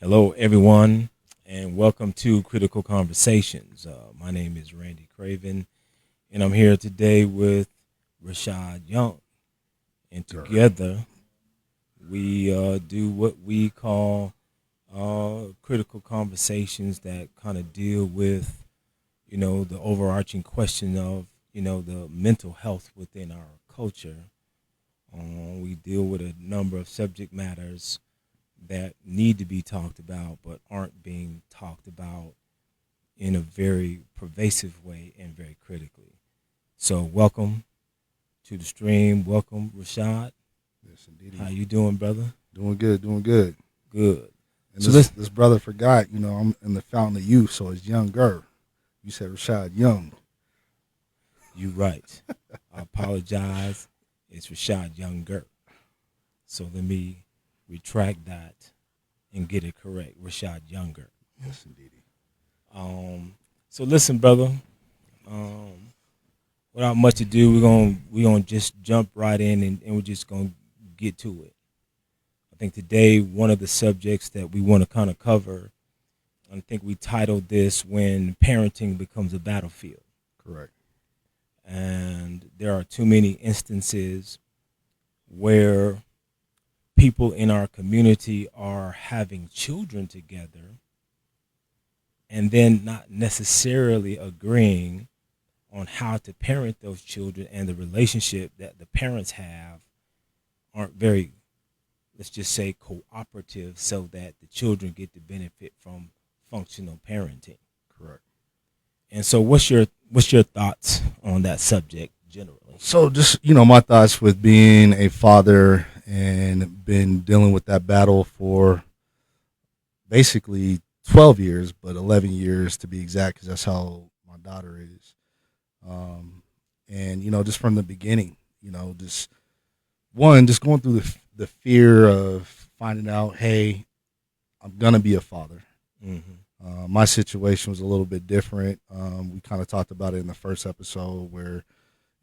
Hello, everyone, and welcome to Critical Conversations. My name is Randy Craven, and I'm here today with Rashad Young. And together, we do what we call critical conversations that kind of deal with, the overarching question of, the mental health within our culture. We deal with a number of subject matters that need to be talked about but aren't being talked about in a very pervasive way and very critically. So welcome to the stream. Welcome, Rashad. Yes, indeed. How you doing, brother? Doing good, doing good. Good. And So this brother forgot, I'm in the fountain of youth, so it's younger. You said Rashad Young. you right. I apologize. It's Rashad Younger. So let me retract that and get it correct. Rashad Younger. Yes, indeed. So listen, brother. Um, Without much ado, we're gonna just jump right in and we're just gonna get to it. I think today one of the subjects that we want to kind of cover, I think we titled this "When Parenting Becomes a Battlefield," Correct. and there are too many instances where people in our community are having children together and then not necessarily agreeing on how to parent those children, and the relationship that the parents have aren't very, let's just say, cooperative, so that the children get to benefit from functional parenting. Correct. And so what's your thoughts on that subject generally? So just, my thoughts with being a father and been dealing with that battle for basically 12 years, but 11 years to be exact, because that's how my daughter is. Um, and, just from the beginning, just just going through the fear of finding out, hey, I'm going to be a father. Mm-hmm. My situation was a little bit different. We kind of talked about it in the first episode where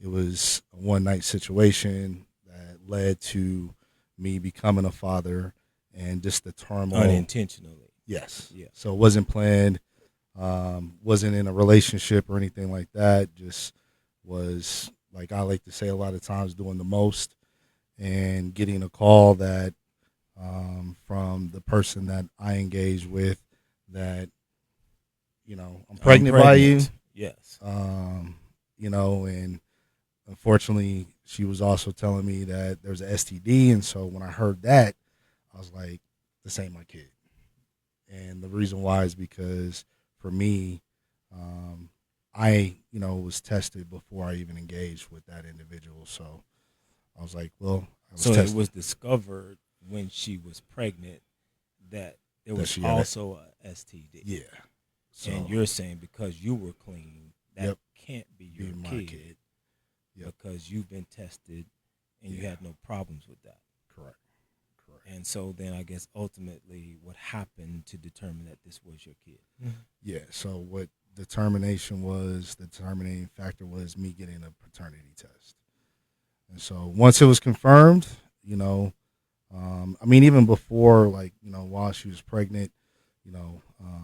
it was a one night situation that led to me becoming a father and just the turmoil. Unintentionally. Yes. Yeah. So it wasn't planned, wasn't in a relationship or anything like that. Just was, like I like to say a lot of times, doing the most and getting a call that from the person that I engage with that, I'm pregnant by you. Yes. And unfortunately, she was also telling me that there's a STD. And so when I heard that, I was like, this ain't my kid. And the reason why is because for me, I, was tested before I even engaged with that individual. So I was like, well, I was So tested. it was discovered when she was pregnant that there That was she had also a STD. Yeah. So, And you're saying because you were clean, that Yep. can't be be your my kid, kid. Yep. because you've been tested and you Yeah. had no problems with that. Correct. Correct. And so then I guess ultimately what happened to determine that this was your kid? Yeah. So what the determining factor was me getting a paternity test. And so once it was confirmed, even before, like, while she was pregnant,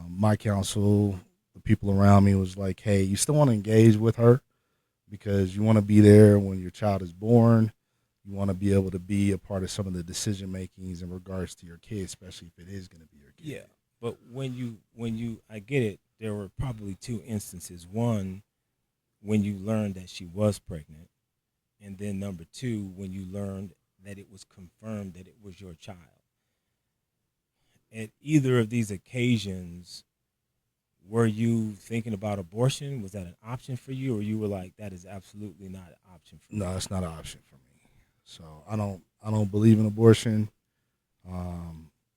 my counsel, the people around me was like, hey, you still want to engage with her because you want to be there when your child is born. You want to be able to be a part of some of the decision makings in regards to your kid, especially if it is going to be your kid. Yeah. But when you I get it, there were probably two instances. One, when you learned that she was pregnant, and then number two, when you learned that it was confirmed that it was your child. At either of these occasions, were you thinking about abortion? Was that an option for you, or you were like, that is absolutely not an option for me? No, it's not an option for me. So I don't believe in abortion.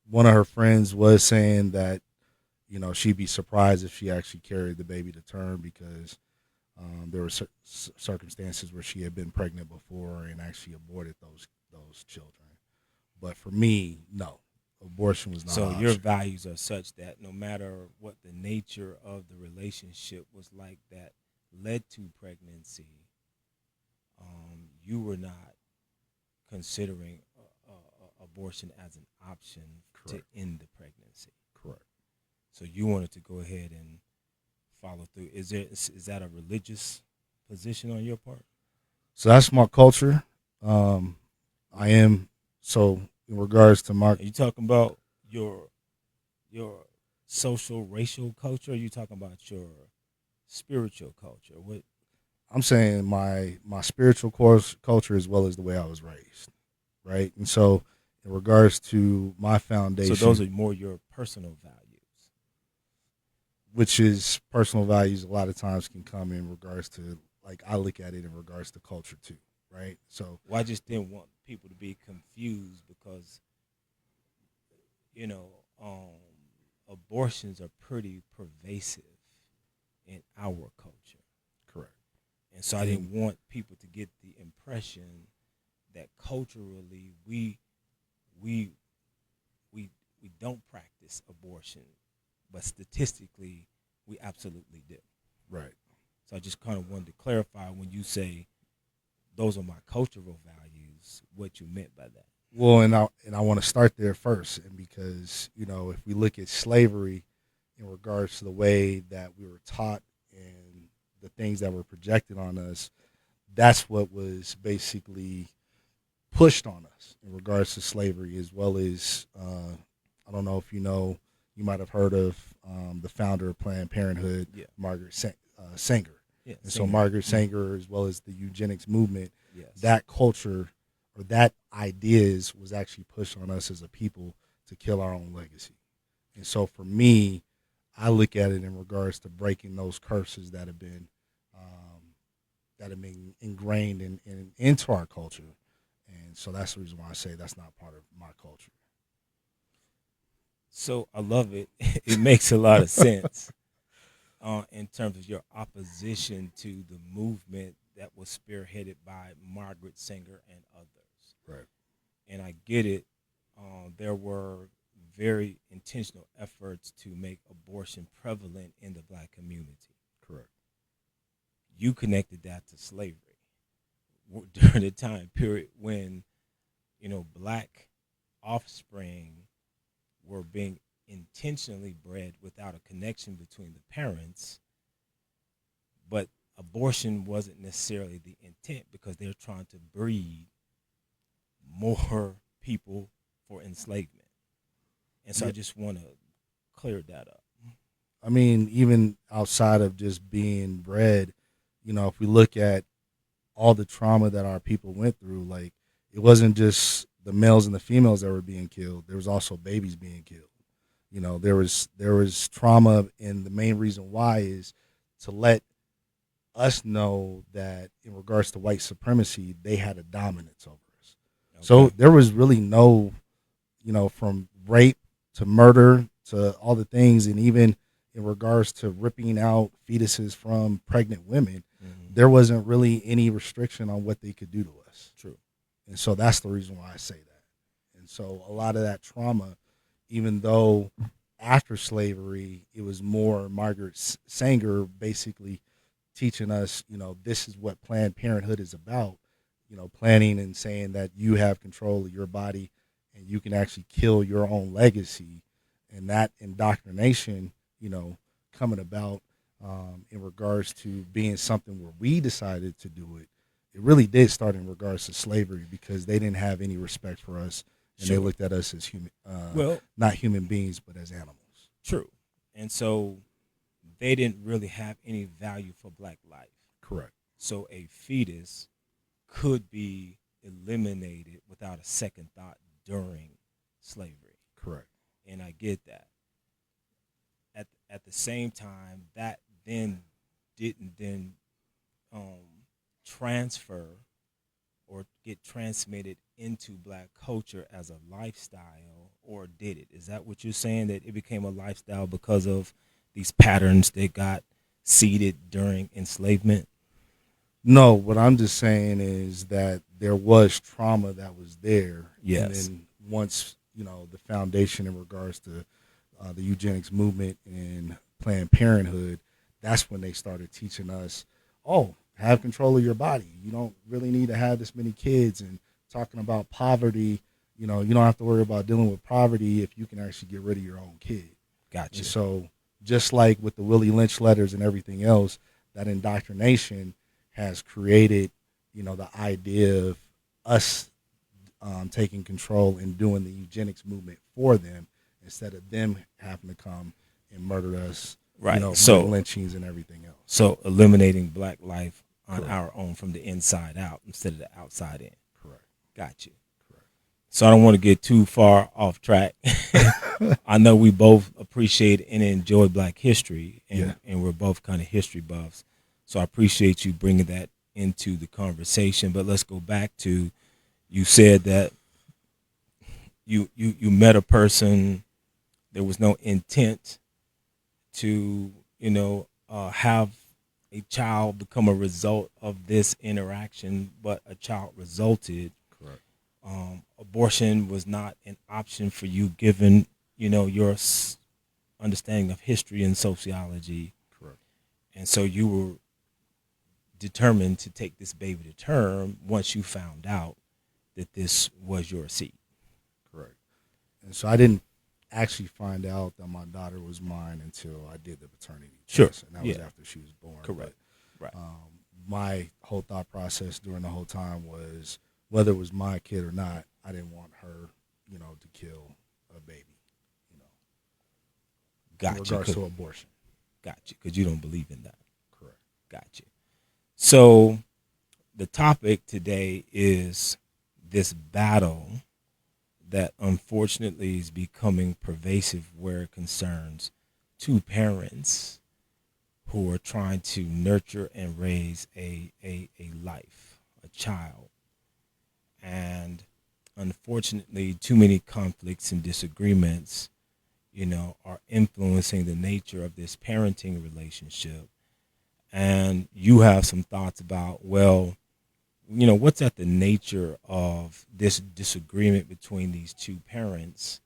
One of her friends was saying that, she'd be surprised if she actually carried the baby to term because there were circumstances where she had been pregnant before and actually aborted those children. But for me, no, abortion was not So an your option. values are such that no matter what the nature of the relationship was like that led to pregnancy, you were not considering abortion as an option to Correct. end the pregnancy. So you wanted to go ahead and follow through. Is that a religious position on your part? So that's my culture. Um, I am so in regards to my. Are you talking about your social racial culture? Or are you talking about your spiritual culture? What? I'm saying my spiritual course culture as well as the way I was raised, right? And so in regards to my So those foundation, are more your personal values. which is personal values, a lot of times can come in regards to like I look at it in regards to culture too, right? So Well, I just didn't want people to be confused because you know um, abortions are pretty pervasive in our culture, correct. and so I And didn't want people to get the impression that culturally we we we don't practice abortion, but statistically we absolutely do. right. So I just kind of wanted to clarify when you say those are my cultural values, what you meant by that. Well, and I want to start there first, and because if we look at slavery in regards to the way that we were taught and the things that were projected on us, that's what was basically pushed on us in regards to slavery, as well as I don't know if you might have heard of the founder of Planned Parenthood, Yeah, Sanger. yeah, And so singer. Margaret Mhm. Sanger, as well as the eugenics movement, Yes. that culture or that ideas was actually pushed on us as a people to kill our own legacy. And so for me, I look at it in regards to breaking those curses that have been ingrained into our culture. And so that's the reason why I say that's not part of my culture. So I love it. It makes a lot of sense in terms of your opposition to the movement that was spearheaded by Margaret Sanger and others. Right. And I get it. There were very intentional efforts to make abortion prevalent in the black community. Correct. You connected that to slavery during the time period when black offspring were being intentionally bred without a connection between the parents, but abortion wasn't necessarily the intent because they're trying to breed more people for enslavement. And so I Yeah. just want to clear that up. I mean, even outside of just being bred, if we look at all the trauma that our people went through, like it wasn't just the males and the females that were being killed. There was also babies being killed. There was trauma, and the main reason why is to let us know that in regards to white supremacy, they had a dominance over us. So Okay. there was really no, from rape to murder to all the things, and even in regards to ripping out fetuses from pregnant women, Hmm. there wasn't really any restriction on what they could do to us. True. And so that's the reason why I say that. And so a lot of that trauma, even though after slavery, it was more Margaret Sanger basically teaching us, this is what Planned Parenthood is about, planning and saying that you have control of your body and you can actually kill your own legacy. And that indoctrination, coming about in regards to being something where we decided to do it, it really did start in regards to slavery because they didn't have any respect for us and they Sure. looked at us as human, Well, not human beings, but as animals. true. And so they didn't really have any value for black life. Correct. So a fetus could be eliminated without a second thought during slavery. Correct. And I get that. At the same time, that then didn't then transfer or get transmitted into black culture as a lifestyle, or did it? Is that what you're saying, that it became a lifestyle because of these patterns that got seeded during enslavement? No, what I'm just saying is that there was trauma that was there, and Yes. then once the foundation in regards to the eugenics movement and Planned Parenthood, that's when they started teaching us, oh, have control of your body. You don't really need to have this many kids, and talking about poverty. You don't have to worry about dealing with poverty if you can actually get rid of your own kid. Gotcha. And so, just like with the Willie Lynch letters and everything else, that indoctrination has created, the idea of us taking control and doing the eugenics movement for them instead of them having to come and murder us, Right. doing lynchings and everything else. So eliminating black life on Correct. our own from the inside out instead of the outside in. Correct. Got you. Correct. So I don't want to get too far off track. I know we both appreciate and enjoy Black history, and we're both kind of history buffs. So I appreciate you bringing that into the conversation. But let's go back to, you said that you met a person, there was no intent to, have a child become a result of this interaction, but a child resulted. Correct. Abortion was not an option for you, given your understanding of history and sociology. Correct. And so you were determined to take this baby to term once you found out that this was your seed. Correct. And so I didn't actually find out that my daughter was mine until I did the paternity test. And that was after she was born. Correct. But, my whole thought process during the whole time was, whether it was my kid or not, I didn't want her, to kill a baby, Gotcha. In regards to abortion. Gotcha. Because you don't believe in that. Correct. Gotcha. So the topic today is this battle that unfortunately is becoming pervasive, where it concerns two parents who are trying to nurture and raise a life, a child. And unfortunately, too many conflicts and disagreements, are influencing the nature of this parenting relationship. And you have some thoughts about, what's at the nature of this disagreement between these two parents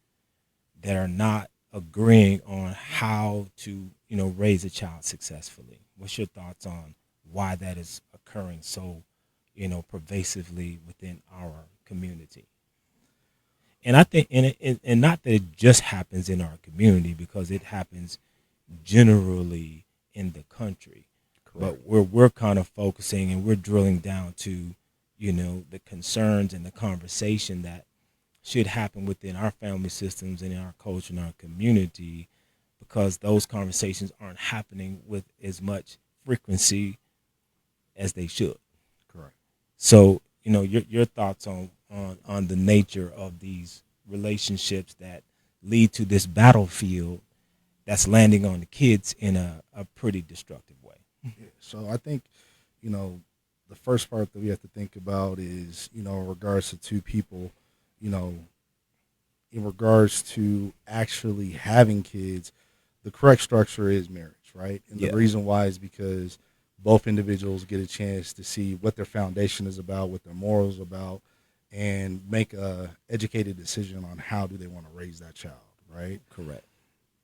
that are not agreeing on how to, raise a child successfully? What's your thoughts on why that is occurring so, pervasively within our community? And I think, and not that it just happens in our community, because it happens generally in the country. Correct. But we're kind of focusing and we're drilling down to, the concerns and the conversation that should happen within our family systems and in our culture and our community, because those conversations aren't happening with as much frequency as they should. Correct. So, your thoughts on the nature of these relationships that lead to this battlefield that's landing on the kids in a pretty destructive way. Yeah, so I think, the first part that we have to think about is, in regards to two people, in regards to actually having kids, the correct structure is marriage, right? And the reason why is because both individuals get a chance to see what their foundation is about, what their morals are about, and make a educated decision on how do they want to raise that child, right? Correct.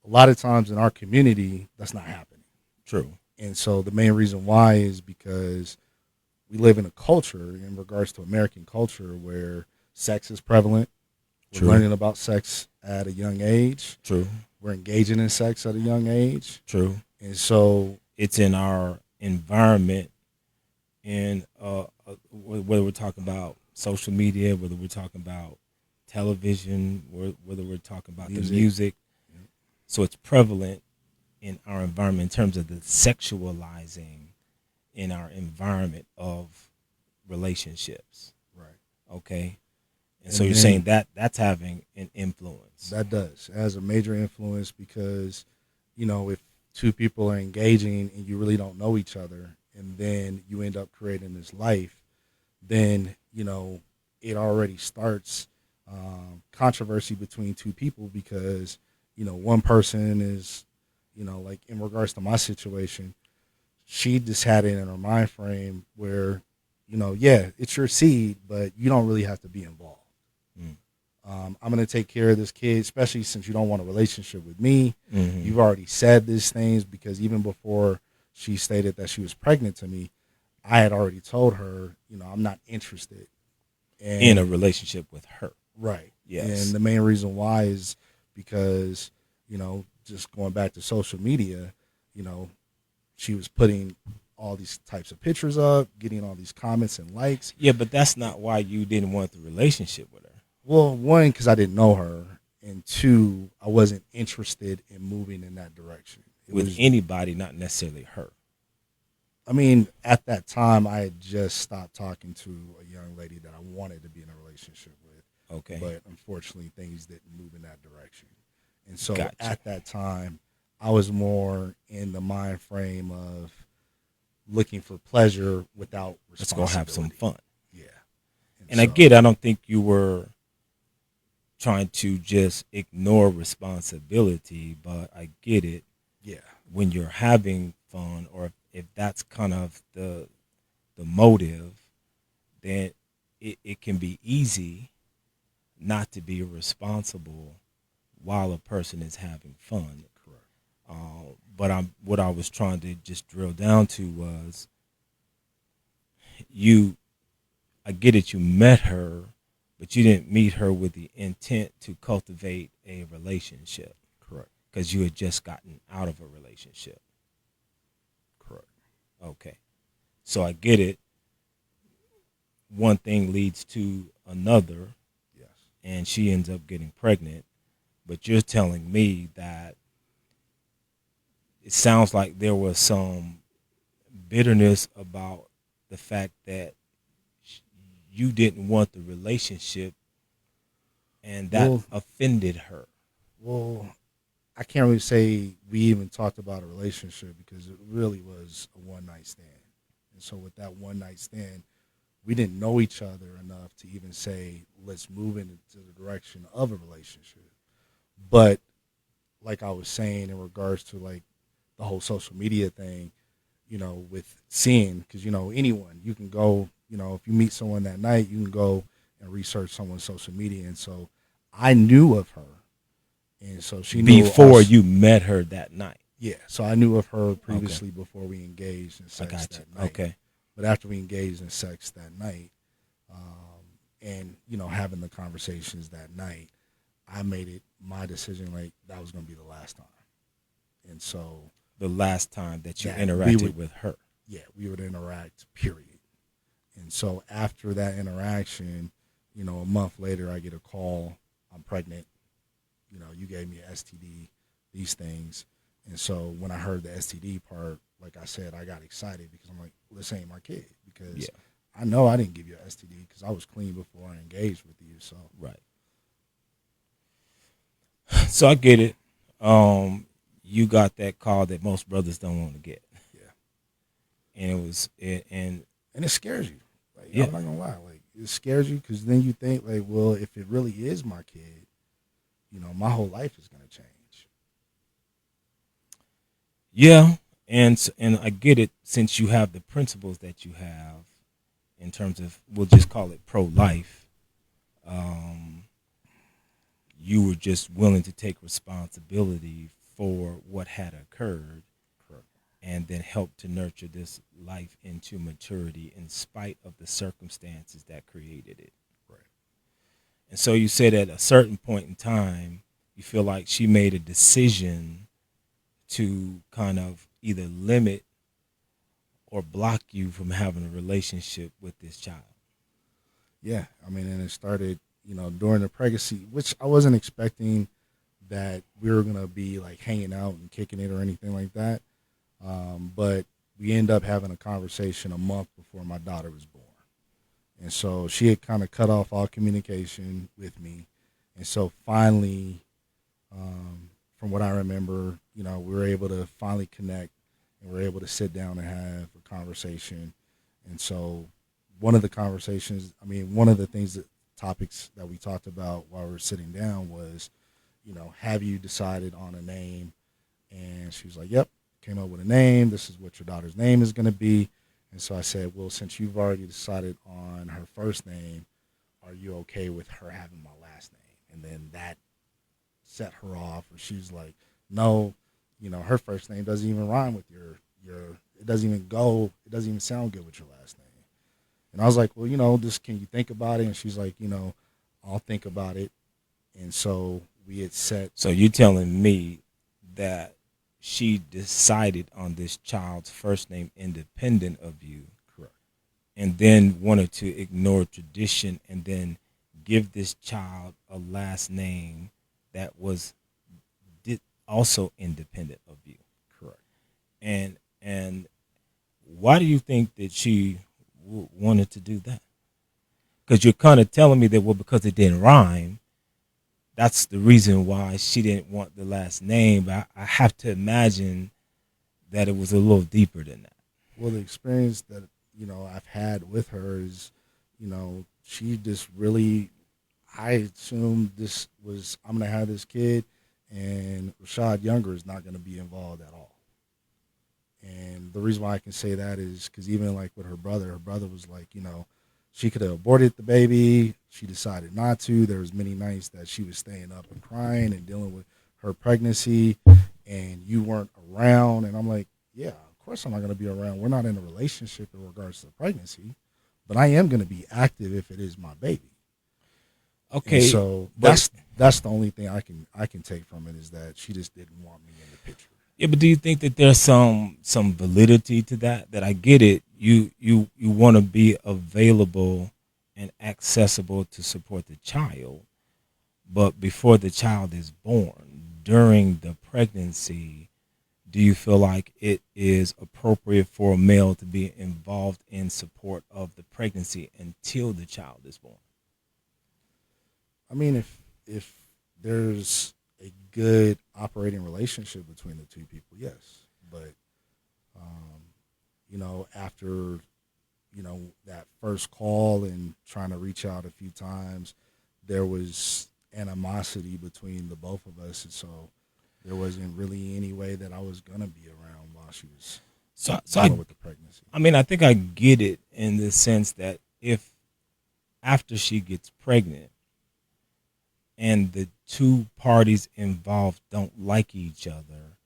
A lot of times in our community, that's not happening. True. And so the main reason why is because we live in a culture, in regards to American culture, where sex is prevalent. We're learning about sex at a young age. True. We're engaging in sex at a young age. True. And so it's in our environment, and whether we're talking about social media, whether we're talking about television, whether we're talking about the music. Yeah. So it's prevalent in our environment in terms of the sexualizing in our environment of relationships. Right. Okay. And so you're saying that that's having an influence. That does. It has a major influence because, if two people are engaging and you really don't know each other, and then you end up creating this life, then, it already starts controversy between two people because, one person is, like in regards to my situation, she just had it in her mind frame where, it's your seed, but you don't really have to be involved. I'm going to take care of this kid, especially since you don't want a relationship with me. Mm-hmm. You've already said these things, because even before she stated that she was pregnant to me, I had already told her, I'm not interested in a relationship with her. Right. Yes. And the main reason why is because, just going back to social media, you know, she was putting all these types of pictures up, getting all these comments and likes. Yeah, but that's not why you didn't want the relationship with her. Well, one, because I didn't know her, and two, I wasn't interested in moving in that direction. With anybody, not necessarily her. I mean, at that time, I had just stopped talking to a young lady that I wanted to be in a relationship with. Okay. But unfortunately, things didn't move in that direction. And so Gotcha. at that time, I was more in the mind frame of looking for pleasure without Let's responsibility. go have some fun. Yeah. And I get it. I don't think you were trying to just ignore responsibility, but I get it. Yeah. When you're having fun, or if that's kind of the motive, then it can be easy not to be responsible while a person is having fun. Correct. But what I was trying to just drill down to was I get it, you met her, but you didn't meet her with the intent to cultivate a relationship. Correct. Because you had just gotten out of a relationship. Correct. Okay. So I get it. One thing leads to another. Yes. And she ends up getting pregnant. But you're telling me that it sounds like there was some bitterness about the fact that you didn't want the relationship, and that offended her. Well, I can't really say we even talked about a relationship because it really was a one-night stand. And so with that one-night stand, we didn't know each other enough to even say, let's move into the direction of a relationship. But like I was saying in regards to like the whole social media thing, you know, with seeing, because, you know, anyone, you can go, you know, if you meet someone that night, you can go and research someone's social media. And so I knew of her. And so she knew before you met her that night. Yeah, so I knew of her previously before we engaged in sex that night. Okay. But after we engaged in sex that night, and, you know, having the conversations that night, I made it my decision, like, that was going to be the last time. And so... The last time that you interacted with her. Yeah, we would interact, period. And so after that interaction, you know, a month later, I get a call, I'm pregnant. You know, you gave me an STD, these things. And so when I heard the STD part, like I said, I got excited because I'm like, well, this ain't my kid. Because I know I didn't give you an STD because I was clean before I engaged with you. So right. So I get it. You got that call that most brothers don't want to get. Yeah. And it was and it scares you. Like, I'm not gonna lie. Like, it scares you because then you think, like, well, if it really is my kid, you know, my whole life is gonna change. Yeah, and I get it, since you have the principles that you have in terms of, we'll just call it pro-life. You were just willing to take responsibility for what had occurred. Correct. And then help to nurture this life into maturity in spite of the circumstances that created it. Right. And so you said at a certain point in time, you feel like she made a decision to kind of either limit or block you from having a relationship with this child. Yeah, I mean, and it started, you know, during the pregnancy, which I wasn't expecting that we were going to be like hanging out and kicking it or anything like that. But we ended up having a conversation a month before my daughter was born. And so she had kind of cut off all communication with me. And so finally, from what I remember, you know, we were able to finally connect and we were able to sit down and have a conversation. And so one of the topics that we talked about while we were sitting down was, you know, have you decided on a name? And she was like, yep, came up with a name. This is what your daughter's name is going to be. And so I said, well, since you've already decided on her first name, are you okay with her having my last name? And then that set her off. Or she's like, no, you know, her first name doesn't even rhyme with your it doesn't even sound good with your last name. And I was like, well, you know, can you think about it? And she's like, you know, I'll think about it. And so we had set. So you're telling me that she decided on this child's first name independent of you, Correct. and then wanted to ignore tradition and then give this child a last name that was also independent of you. Correct. And why do you think that she wanted to do that? Because you're kind of telling me that, well, because it didn't rhyme, that's the reason why she didn't want the last name. But I have to imagine that it was a little deeper than that. Well, the experience that, I've had with her is, she just really, I assumed this was, I'm going to have this kid, and Rashad Younger is not going to be involved at all. And the reason why I can say that is because even like with her brother was like, she could have aborted the baby. She decided not to. There was many nights that she was staying up and crying and dealing with her pregnancy, and you weren't around. And I'm like, yeah, of course I'm not going to be around. We're not in a relationship in regards to the pregnancy, but I am going to be active if it is my baby. Okay, and so that's the only thing I can take from it is that she just didn't want me in the picture. Yeah, but do you think that there's some validity to that? That I get it. You want to be available and accessible to support the child, but before the child is born, during the pregnancy, do you feel like it is appropriate for a male to be involved in support of the pregnancy until the child is born? I mean, if there's a good operating relationship between the two people, yes. But after that first call and trying to reach out a few times, there was animosity between the both of us, and so there wasn't really any way that I was gonna be around while she was dealing with the pregnancy. I mean, I think I get it in the sense that if after she gets pregnant and the two parties involved don't like each other,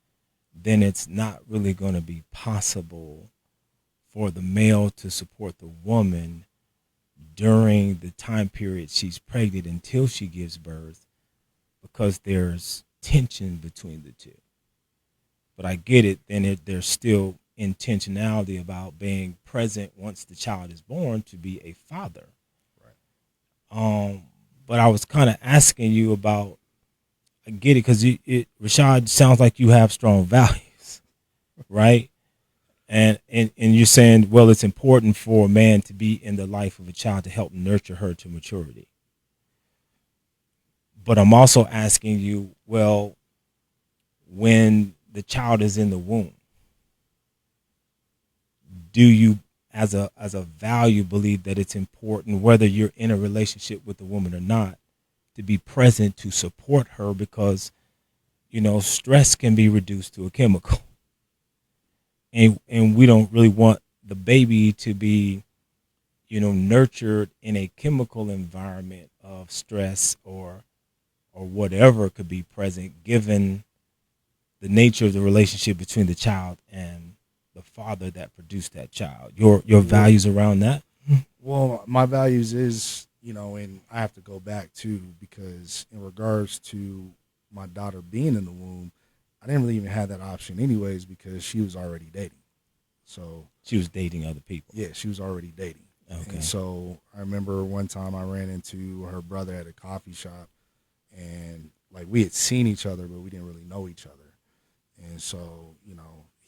then it's not really going to be possible for the male to support the woman during the time period she's pregnant until she gives birth, because there's tension between the two. But I get it, then there's still intentionality about being present once the child is born to be a father. Right. But I was kind of asking you about, I get it, because Rashad, sounds like you have strong values, right? And you're saying, well, it's important for a man to be in the life of a child to help nurture her to maturity. But I'm also asking you, well, when the child is in the womb, do you, as a value, believe that it's important, whether you're in a relationship with the woman or not, to be present to support her? Because stress can be reduced to a chemical, and we don't really want the baby to be nurtured in a chemical environment of stress or whatever could be present, given the nature of the relationship between the child and the father that produced that child. Your values around that? Well, my values is, and I have to go back too, because in regards to my daughter being in the womb, I didn't really even have that option anyways, because she was already dating. So she was dating other people. Yeah, she was already dating. Okay. And so I remember one time I ran into her brother at a coffee shop, and like we had seen each other, but we didn't really know each other. And so,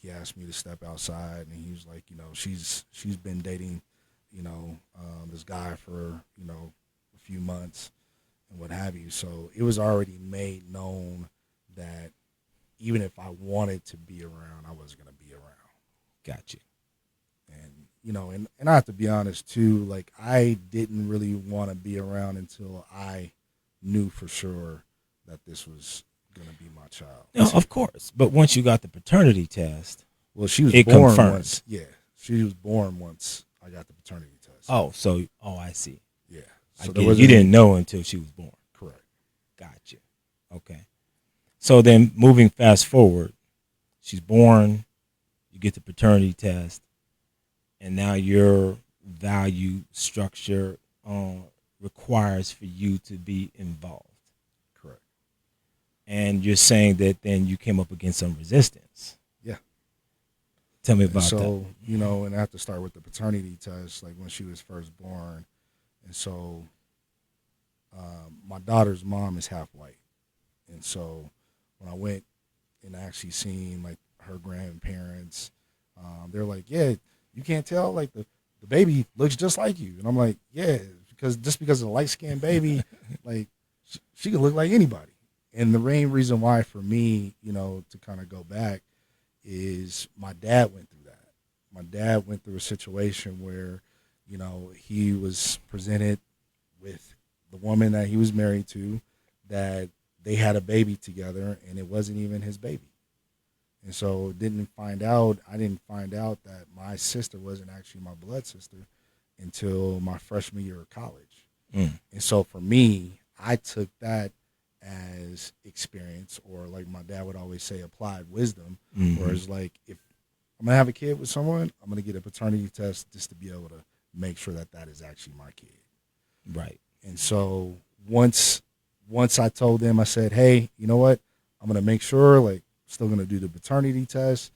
he asked me to step outside, and he was like, she's been dating, this guy for, a few months and what have you. So it was already made known that even if I wanted to be around, I wasn't going to be around. Gotcha. And, and I have to be honest too, like I didn't really want to be around until I knew for sure that this was going to be my child. No, of course. But once you got the paternity test, well, she was it born confirmed. Once. Yeah, she was born once I got the paternity test. I see. Yeah. So you didn't know until she was born. Correct. Gotcha. Okay. So then moving fast forward, she's born, you get the paternity test, and now your value structure requires for you to be involved. Correct. And you're saying that then you came up against some resistance. Yeah. Tell me And about that. so, you know, and I have to start with the paternity test, like when she was first born. And so, my daughter's mom is half white. And so, when I went and actually seen like her grandparents, they're like, yeah, you can't tell, like the baby looks just like you. And I'm like, yeah, because just because of a light skinned baby, like she could look like anybody. And the main reason why for me, you know, to kind of go back is my dad went through that. My dad went through a situation where, you know, he was presented with the woman that he was married to, that they had a baby together and it wasn't even his baby. And so I didn't find out that my sister wasn't actually my blood sister until my freshman year of college. Mm. And so for me, I took that as experience, or like my dad would always say, applied wisdom. Mm-hmm. Whereas like if I'm gonna have a kid with someone, I'm gonna get a paternity test just to be able to make sure that that is actually my kid. Right. And so once I told them, I said, hey, you know what? I'm gonna make sure, like, still gonna do the paternity test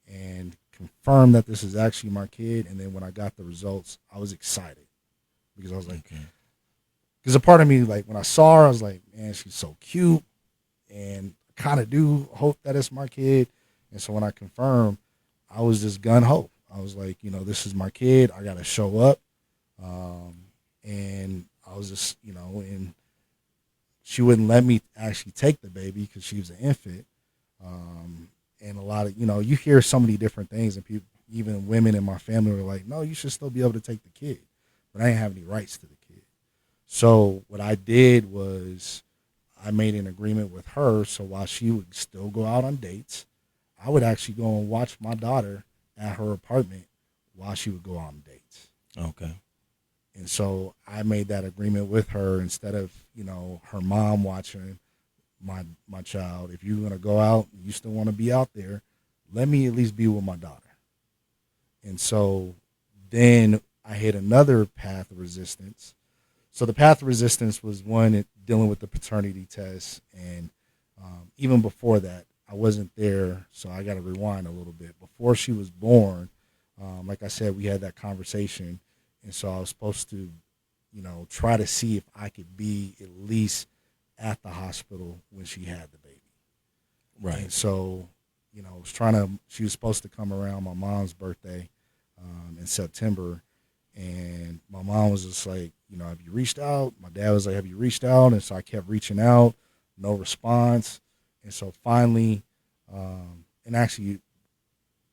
and confirm that this is actually my kid. And then when I got the results, I was excited because I was like, because a part of me, like when I saw her, I was like, man, she's so cute, and I kind of do hope that it's my kid. And so when I confirmed, I was just gun ho. I was like, you know, this is my kid. I gotta show up. And I was just, you know, and she wouldn't let me actually take the baby because she was an infant. And a lot of, you know, you hear so many different things, and people, even women in my family were like, no, you should still be able to take the kid. But I didn't have any rights to the kid. So what I did was I made an agreement with her. So while she would still go out on dates, I would actually go and watch my daughter at her apartment while she would go on dates. Okay. And so I made that agreement with her, instead of, you know, her mom watching my child. If you're going to go out and you still want to be out there, let me at least be with my daughter. And so then I hit another path of resistance. So the path of resistance was one, dealing with the paternity test. And even before that, I wasn't there. So I got to rewind a little bit. Before she was born, like I said, we had that conversation. And so I was supposed to, you know, try to see if I could be at least at the hospital when she had the baby. Right. And so, you know, she was supposed to come around my mom's birthday in September. And my mom was just like, you know, have you reached out? My dad was like, have you reached out? And so I kept reaching out, no response. And so finally, and actually,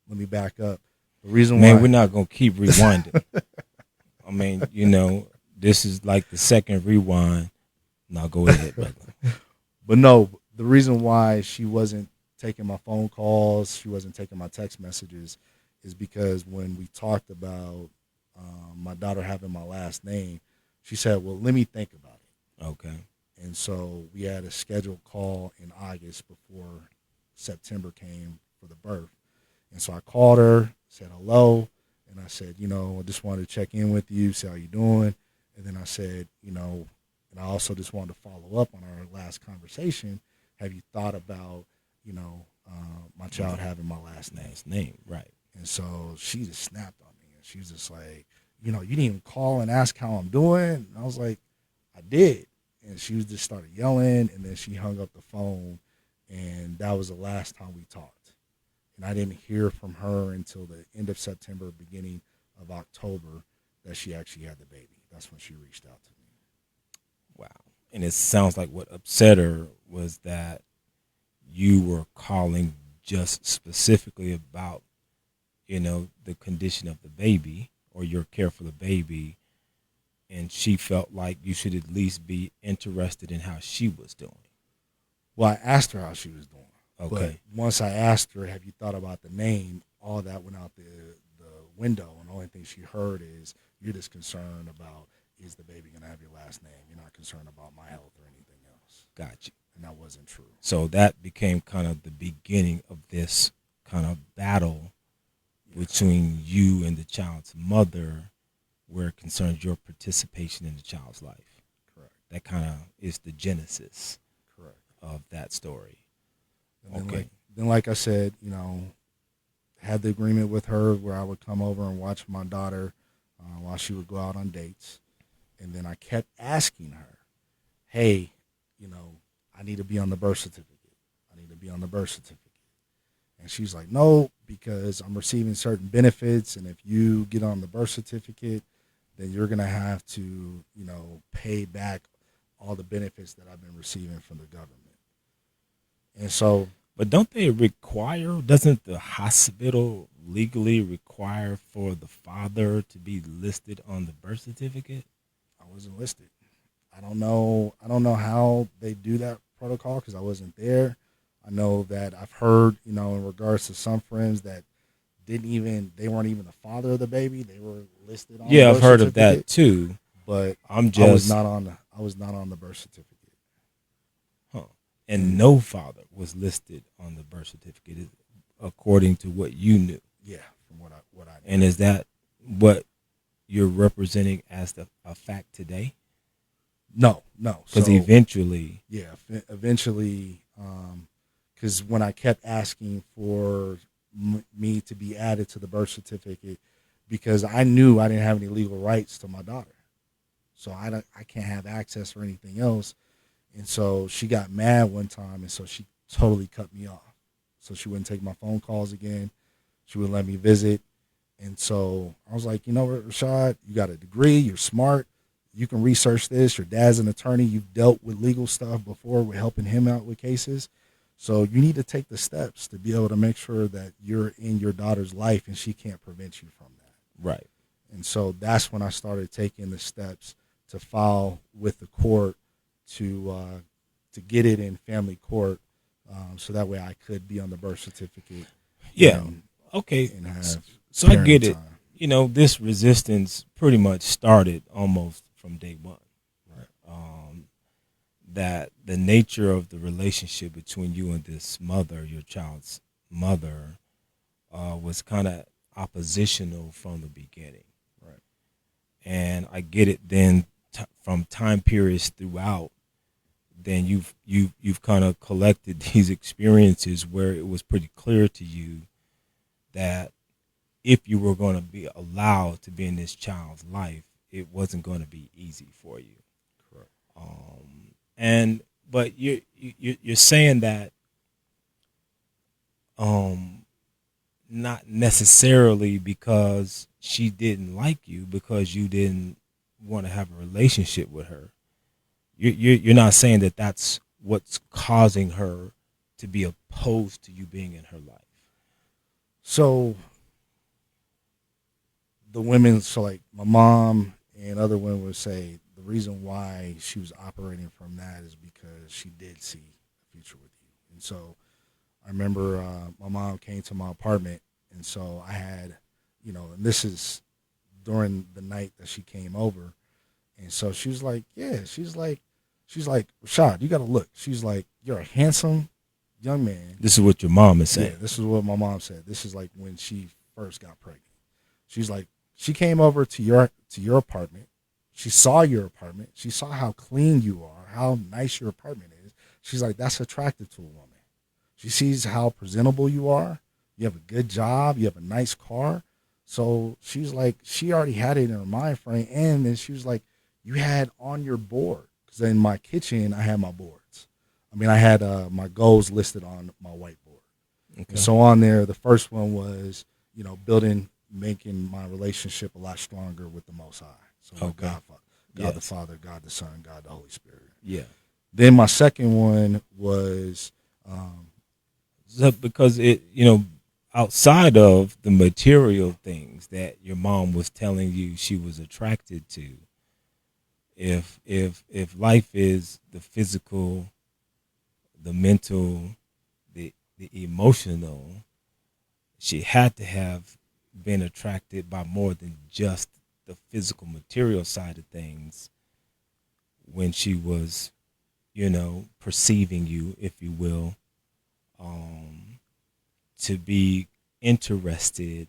let me back up. The reason why, we're not going to keep rewinding. I mean, you know, this is like the second rewind. Now go ahead, brother. But no, the reason why she wasn't taking my phone calls, she wasn't taking my text messages, is because when we talked about my daughter having my last name, she said, well, let me think about it. Okay. And so we had a scheduled call in August before September came for the birth. And so I called her, said hello, and I said, you know, I just wanted to check in with you, see how you're doing. And then I said, you know, and I also just wanted to follow up on our last conversation. Have you thought about, you know, my child having my last name? Right. And so she just snapped on me, and she was just like, you know, you didn't even call and ask how I'm doing. And I was like, I did. And she just started yelling, and then she hung up the phone, and that was the last time we talked. And I didn't hear from her until the end of September, beginning of October, that she actually had the baby. That's when she reached out to me. Wow. And it sounds like what upset her was that you were calling just specifically about, you know, the condition of the baby or your care for the baby. And she felt like you should at least be interested in how she was doing. Well, I asked her how she was doing. Okay. But once I asked her, have you thought about the name, all that went out the window. And the only thing she heard is, you're just concerned about, is the baby going to have your last name? You're not concerned about my health or anything else. Got you. And that wasn't true. So that became kind of the beginning of this kind of battle between you and the child's mother, where it concerns your participation in the child's life. Correct. That kind of is the genesis. Correct. of that story. And then Okay. like I said, had the agreement with her where I would come over and watch my daughter while she would go out on dates. And then I kept asking her, hey, I need to be on the birth certificate. I need to be on the birth certificate. And she's like, no, because I'm receiving certain benefits. And if you get on the birth certificate, then you're going to have to, pay back all the benefits that I've been receiving from the government. And so, But doesn't the hospital legally require for the father to be listed on the birth certificate? I wasn't listed. I don't know how they do that protocol because I wasn't there. I know that I've heard, in regards to some friends that they weren't even the father of the baby. They were listed on the Yeah, I've birth heard of that certificate, too. but I'm I was just not on the birth certificate. huh. And no father was listed on the birth certificate according to what you knew. Yeah, from what I knew. And is that what you're representing as a fact today? No. Because So eventually, eventually, because when I kept asking for me to be added to the birth certificate, because I knew I didn't have any legal rights to my daughter, so I can't have access or anything else, and so she got mad one time, and so she totally cut me off. So she wouldn't take my phone calls again. She wouldn't let me visit, and so I was like, you know what, Rashad, you got a degree, you're smart. You can research this. Your dad's an attorney. You've dealt with legal stuff before. We're helping him out with cases. So you need to take the steps to be able to make sure that you're in your daughter's life and she can't prevent you from that. right. And so that's when I started taking the steps to file with the court to get it in family court, so that way I could be on the birth certificate. Yeah. And, Okay. and have So I get it. time. This resistance pretty much started almost from day one. Right. That the nature of the relationship between you and this mother, your child's mother, was kind of oppositional from the beginning. Right. And I get it. Then from time periods throughout, then you've kind of collected these experiences where it was pretty clear to you that if you were going to be allowed to be in this child's life, it wasn't going to be easy for you. Correct. But you're saying that not necessarily because she didn't like you, because you didn't want to have a relationship with her. You're not saying that that's what's causing her to be opposed to you being in her life. So like my mom and other women would say the reason why she was operating from that is because she did see a future with you. And so I remember my mom came to my apartment, and so I had, and this is during the night that she came over, and so she was like, she's like, Rashad, you got to look. She's like, you're a handsome young man. This is what your mom is saying. Yeah, this is what my mom said. This is like when she first got pregnant. She's like, she came over to your apartment. She saw your apartment. She saw how clean you are, how nice your apartment is. She's like, that's attractive to a woman. She sees how presentable you are. You have a good job. You have a nice car. So she's like, she already had it in her mind frame. And then she was like, you had on your board. Because in my kitchen, I had my boards. I mean, I had my goals listed on my whiteboard. Okay. And so on there, the first one was, making my relationship a lot stronger with the Most High. So with God Yes. the Father, God the Son, God the Holy Spirit. Yeah. Then my second one was because outside of the material things that your mom was telling you she was attracted to, if life is the physical, the mental, the emotional, she had to have been attracted by more than just the physical material side of things when she was, perceiving you, if you will, to be interested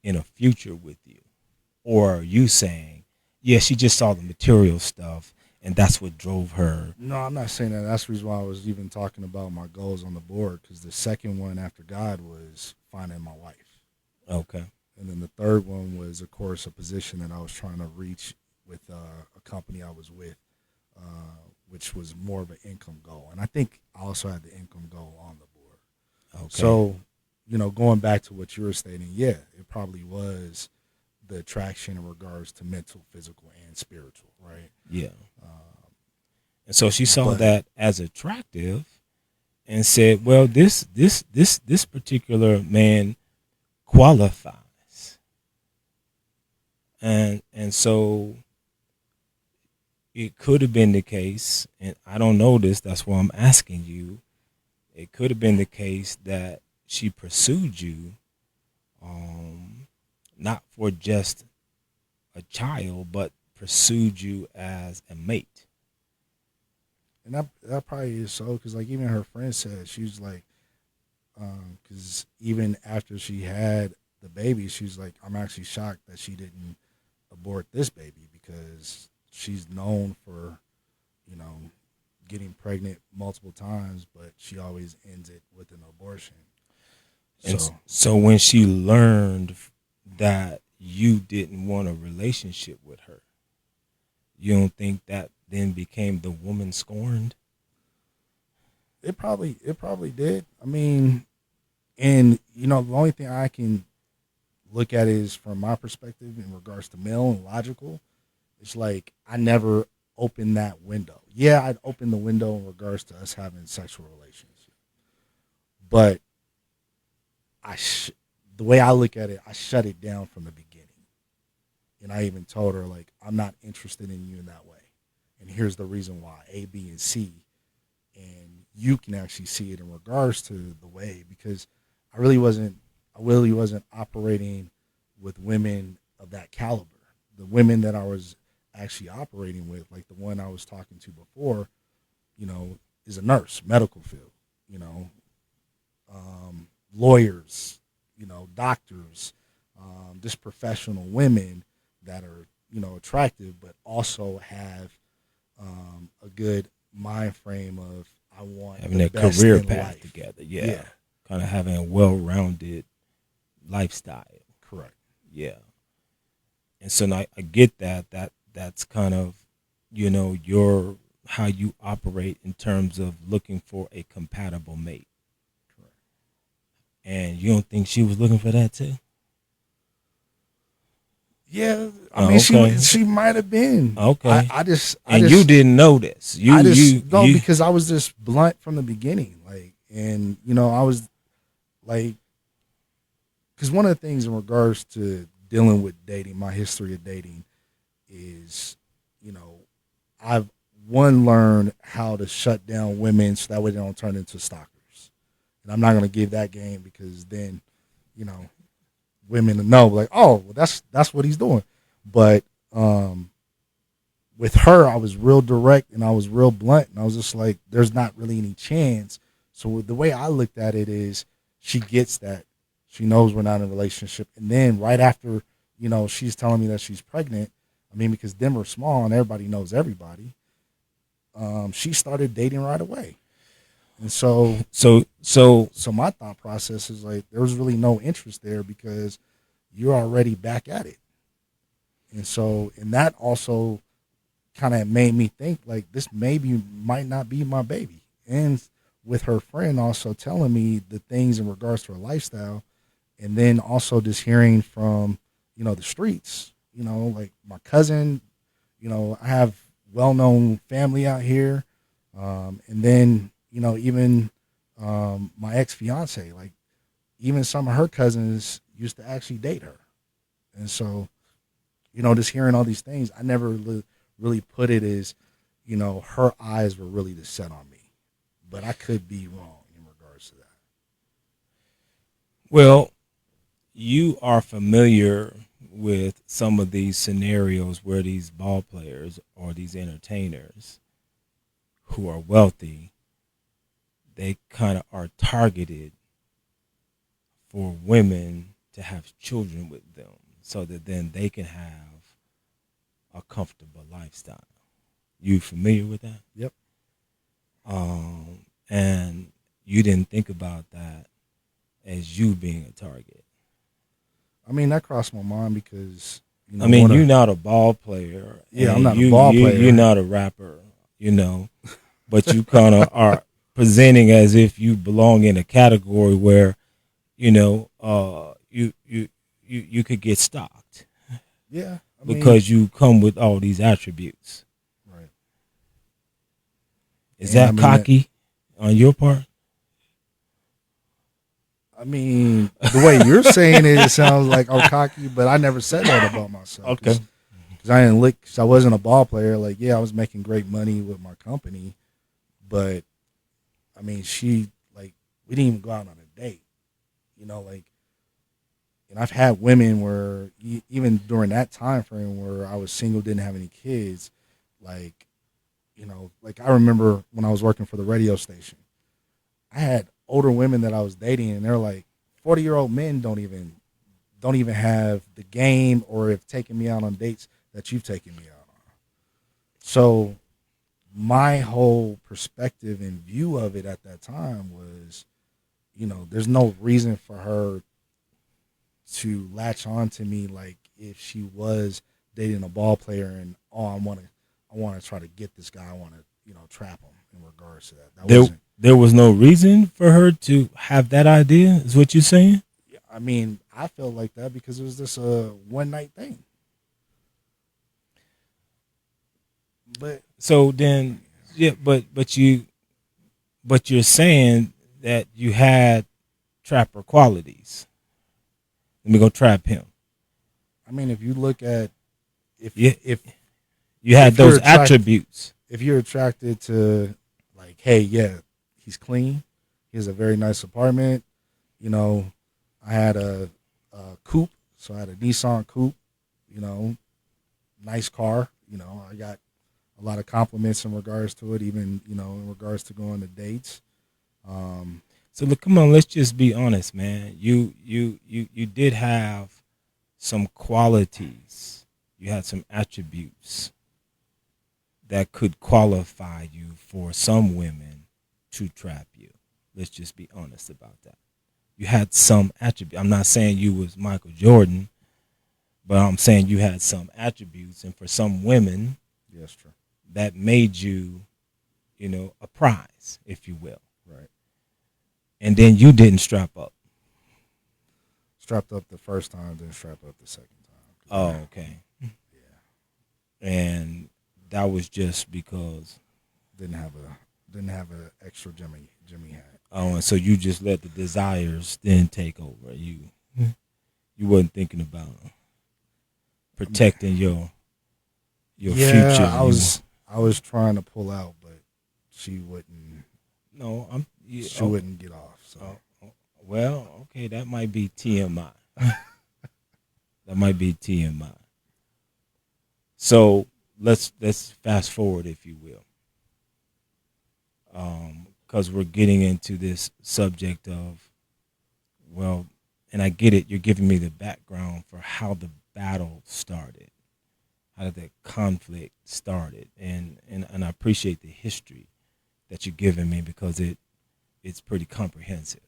in a future with you. Or are you saying, yeah, she just saw the material stuff and that's what drove her. No, I'm not saying that. That's the reason why I was even talking about my goals on the board, because the second one after God was finding my wife. Okay. And then the third one was, of course, a position that I was trying to reach with a company I was with, which was more of an income goal. And I think I also had the income goal on the board. Okay. So, going back to what you were stating, yeah, it probably was the attraction in regards to mental, physical, and spiritual, right? Yeah. And so she saw But that as attractive and said, "Well, this particular man qualifies." And so it could have been the case, and I don't know this, that's why I'm asking you. It could have been the case that she pursued you, not for just a child, but pursued you as a mate. and that probably is so, because like even her friend said, she was like, because even after she had the baby, she was like, I'm actually shocked that she didn't abort this baby, because she's known for, you know, getting pregnant multiple times, but she always ends it with an abortion. And So so when she learned that you didn't want a relationship with her, you don't think that then became the woman scorned? it probably did. I mean, and the only thing I can look at is from my perspective in regards to male and logical. It's like I never opened that window. Yeah, I'd open the window in regards to us having sexual relations, but the way I look at it, I shut it down from the beginning, and I even told her like I'm not interested in you in that way, and here's the reason why: A, B, and C, and you can actually see it in regards to the way, because I really wasn't operating with women of that caliber. The women that I was actually operating with, like the one I was talking to before, is a nurse, medical field, you know, lawyers, doctors, just professional women that are, attractive, but also have a good mind frame of I want Having the that best career in path life. together, yeah. Yeah, Kind of having a well-rounded lifestyle, correct. yeah. And so now I get that. That's kind of, your how you operate in terms of looking for a compatible mate. Correct. And you don't think she was looking for that too? Yeah, I Oh, mean, okay, she might have been. okay. I And you just didn't know this. I You just you no, you. because I was just blunt from the beginning, like, and I was like, because one of the things in regards to dealing with dating, my history of dating is, you know, I've learned how to shut down women so that way they don't turn into stalkers, and I'm not gonna give that game, because then, you know, women know like, oh, well, that's what he's doing, but um with her, I was real direct and I was real blunt, and I was just like, there's not really any chance. So the way I looked at it is, she gets that, she knows we're not in a relationship, and then right after, she's telling me that she's pregnant. I mean, because Denver's small and everybody knows everybody. She started dating right away, and so So so my thought process is like, there was really no interest there, because you're already back at it, and that also kind of made me think like this maybe might not be my baby. And with her friend also telling me the things in regards to her lifestyle, and then also just hearing from, the streets, like my cousin, I have well-known family out here, and then, even my ex-fiance, like even some of her cousins used to actually date her. And so, just hearing all these things, I never really put it as, her eyes were really set on me. But I could be wrong in regards to that. well, you are familiar with some of these scenarios where these ball players or these entertainers who are wealthy, they kind of are targeted for women to have children with them so that then they can have a comfortable lifestyle. You familiar with that? Yep. And you didn't think about that as you being a target. I mean, that crossed my mind because I mean, you're not a ball player. Yeah, I'm and not a ball player. You're not a rapper, but you kind of are presenting as if you belong in a category where, you could get stocked. Yeah, because you come with all these attributes. Right. Is that cocky on your part? I mean, the way you're saying it sounds like I'm cocky, but I never said that about myself. Okay. Because I didn't look, because I wasn't a ball player. Like, yeah, I was making great money with my company, but I mean, we didn't even go out on a date. And I've had women where even during that time frame where I was single, didn't have any kids, like I remember when I was working for the radio station, I had older women that I was dating, and they're like 40-year-old men don't even have the game or have taken me out on dates that you've taken me out on. So my whole perspective and view of it at that time was, there's no reason for her to latch on to me like if she was dating a ball player and I want to try to get this guy, I want to trap him in regards to that. There was no reason for her to have that idea, is what you're saying? I mean, I felt like that because it was just a one night thing. But so then, yeah, but you're saying that you had trapper qualities. Let me go trap him. I mean, if you look at if you had those attributes, if you're attracted to like, hey, yeah, he's clean, he has a very nice apartment. I had a coupe, so I had a Nissan coupe. Nice car. I got a lot of compliments in regards to it, even in regards to going to dates. So look, come on, let's just be honest, man. You did have some qualities. You had some attributes that could qualify you for some women to trap you. Let's just be honest about that. You had some attributes. I'm not saying you was Michael Jordan, but I'm saying you had some attributes, and for some women, yes, true, that made you, a prize, if you will. Right. And then you didn't strap up. Strapped up the first time, then strapped up the second time. Oh, okay. Yeah. And that was just because didn't have a extra Jimmy hat. Oh, and so you just let the desires then take over. You wasn't thinking about protecting your future. I was trying to pull out, but she wouldn't. No, she wouldn't get off. So, well, okay, that might be TMI. That might be TMI. So let's fast forward, if you will, because we're getting into this subject of, well, and I get it. You're giving me the background for how the battle started, how the conflict started, and I appreciate the history that you're giving me because it's pretty comprehensive.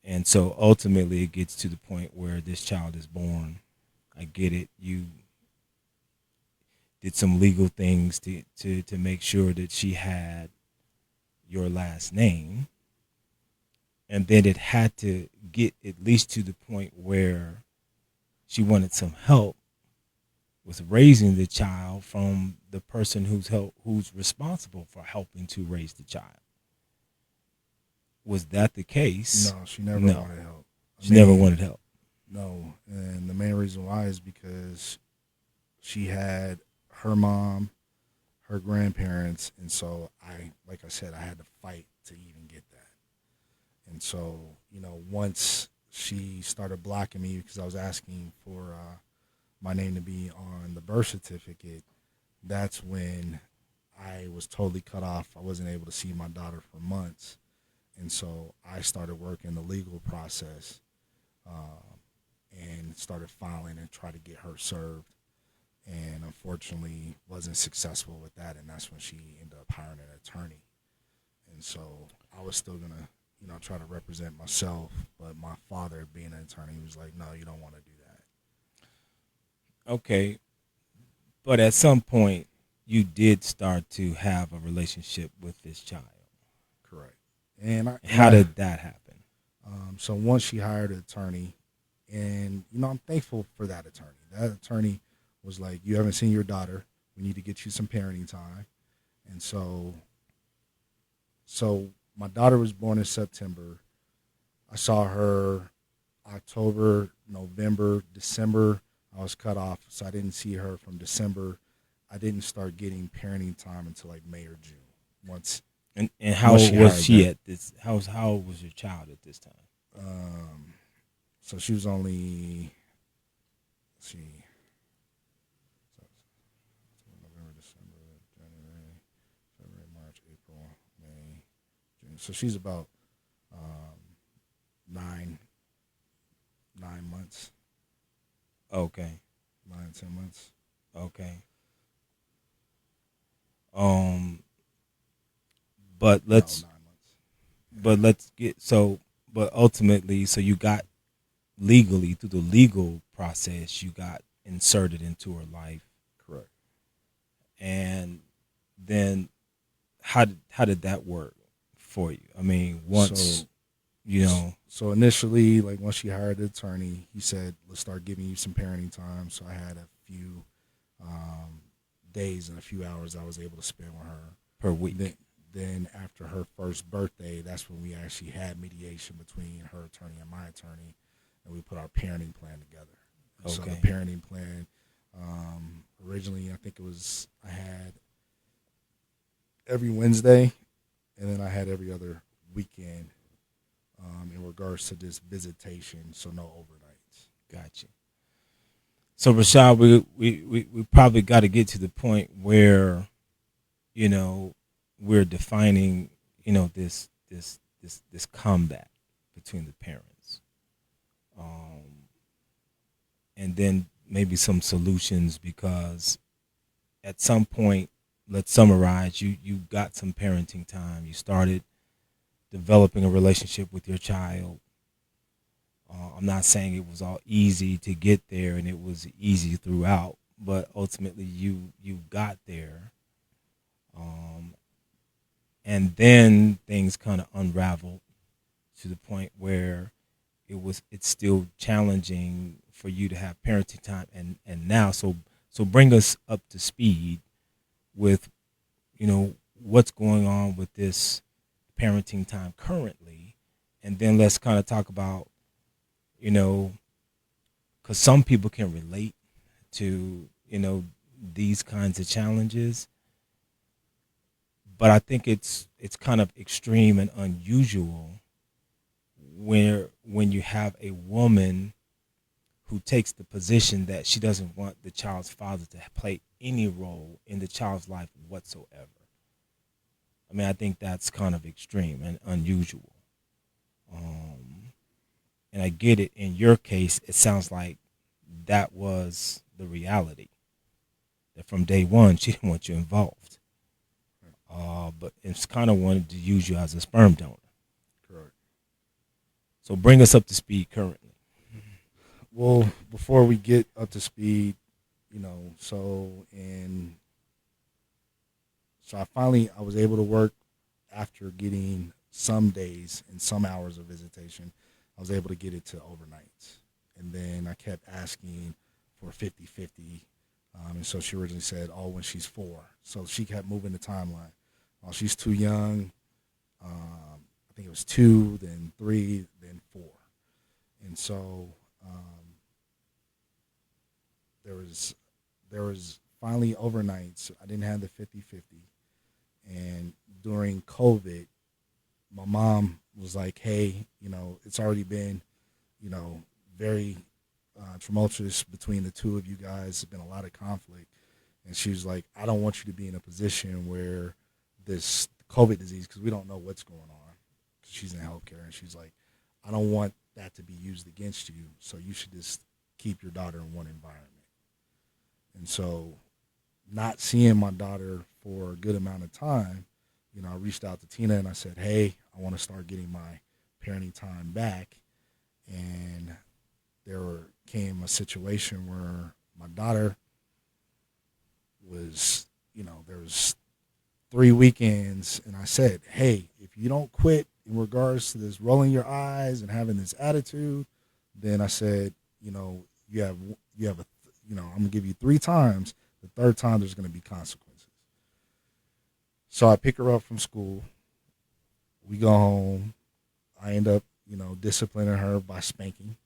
And so ultimately it gets to the point where this child is born. I get it. You did some legal things to make sure that she had your last name. And then it had to get at least to the point where she wanted some help with raising the child from the person who's responsible for helping to raise the child. Was that the case? No, she never wanted help. She never wanted help. No, and the main reason why is because she had her mom, her grandparents, and so like I said, I had to fight to even get that. And so, once she started blocking me because I was asking for my name to be on the birth certificate, that's when I was totally cut off. I wasn't able to see my daughter for months. And so I started working the legal process and started filing and try to get her served. and unfortunately wasn't successful with that, and that's when she ended up hiring an attorney. And so I was still gonna, try to represent myself, but my father, being an attorney, was like, "No, you don't want to do that." Okay, but at some point, you did start to have a relationship with this child. Correct. And How did that happen? so once she hired an attorney, and I'm thankful for that attorney. That attorney was like, "You haven't seen your daughter. We need to get you some parenting time." And so my daughter was born in September. I saw her October, November, December. I was cut off, so I didn't see her from December. I didn't start getting parenting time until like May or June. And how once old was she that. at this? How old was your child at this time? Um, so she was only, let's see, so November, December, January, February, March, April, May, June. So she's about um, nine 9 months, Okay, 9 10 months. okay. Um, but No, let's 9 months. but let's get so. But ultimately, so you got legally through the legal process, you got inserted into her life, Correct. and then how did that work for you? I mean, once So you know, so initially, like once she hired the attorney, he said, "Let's start giving you some parenting time." So I had a few um, days and a few hours I was able to spend with her. per week. Then after her first birthday, that's when we actually had mediation between her attorney and my attorney, and we put our parenting plan together. And so the Okay, parenting plan, originally, I think I had every Wednesday, and then I had every other weekend in regards to this visitation, so no overnights. gotcha. So Rashad, we probably got to get to the point where you know we're defining this combat between the parents, um, and then maybe some solutions because at some point, let's summarize. You got some parenting time. You started developing a relationship with your child. I'm not saying it was all easy to get there and it was easy throughout, but ultimately you got there, um, and then things kind of unraveled to the point where it's still challenging for you to have parenting time and now so bring us up to speed with what's going on with this parenting time currently, and then let's kind of talk about you know because some people can relate to these kinds of challenges, but I think it's kind of extreme and unusual where when you have a woman who takes the position that she doesn't want the child's father to play any role in the child's life whatsoever. I mean, I think that's kind of extreme and unusual. Um, and I get it. In your case, it sounds like that was the reality. That from day one, she didn't want you involved. But it's kind of wanted to use you as a sperm donor. Correct. So bring us up to speed currently. Well, before we get up to speed, so I was able to work after getting some days and some hours of visitation. I was able to get it to overnights. And then I kept asking for 50-50. And so she originally said, "Oh, when she's 4." So she kept moving the timeline. While she's too young, I think it was 2, then 3, then 4. And so there was finally overnights. I didn't have the 50-50. And during COVID, my mom was like, "Hey, it's already been, very tumultuous between the two of you guys. There's been a lot of conflict." And she was like, "I don't want you to be in a position where this COVID disease, because we don't know what's going on, because she's in healthcare." And she's like, "I don't want that to be used against you. So you should just keep your daughter in one environment." And so, not seeing my daughter for a good amount of time, I reached out to Tina and I said, hey, I want to start getting my parenting time back. And came a situation where my daughter was, there was 3 weekends, and I said, hey, if you don't quit in regards to this rolling your eyes and having this attitude, then I said, you have I'm gonna give you 3 times. The third time there's gonna be consequences. So I pick her up from school. We go home. I end up, disciplining her by spanking.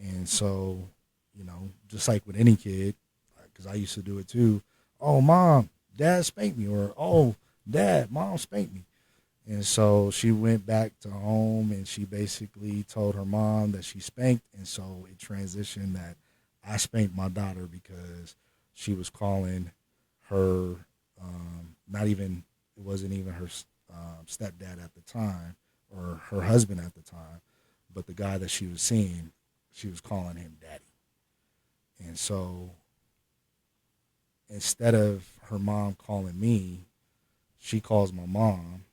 And so, just like with any kid, because I used to do it too. Oh, mom, dad spanked me, or oh, dad, mom spanked me. And so she went back to home and she basically told her mom that she spanked. And so it transitioned that I spanked my daughter because she was calling her, it wasn't even her stepdad at the time or her husband at the time, but the guy that she was seeing, she was calling him daddy. And so instead of her mom calling me, she calls my mom.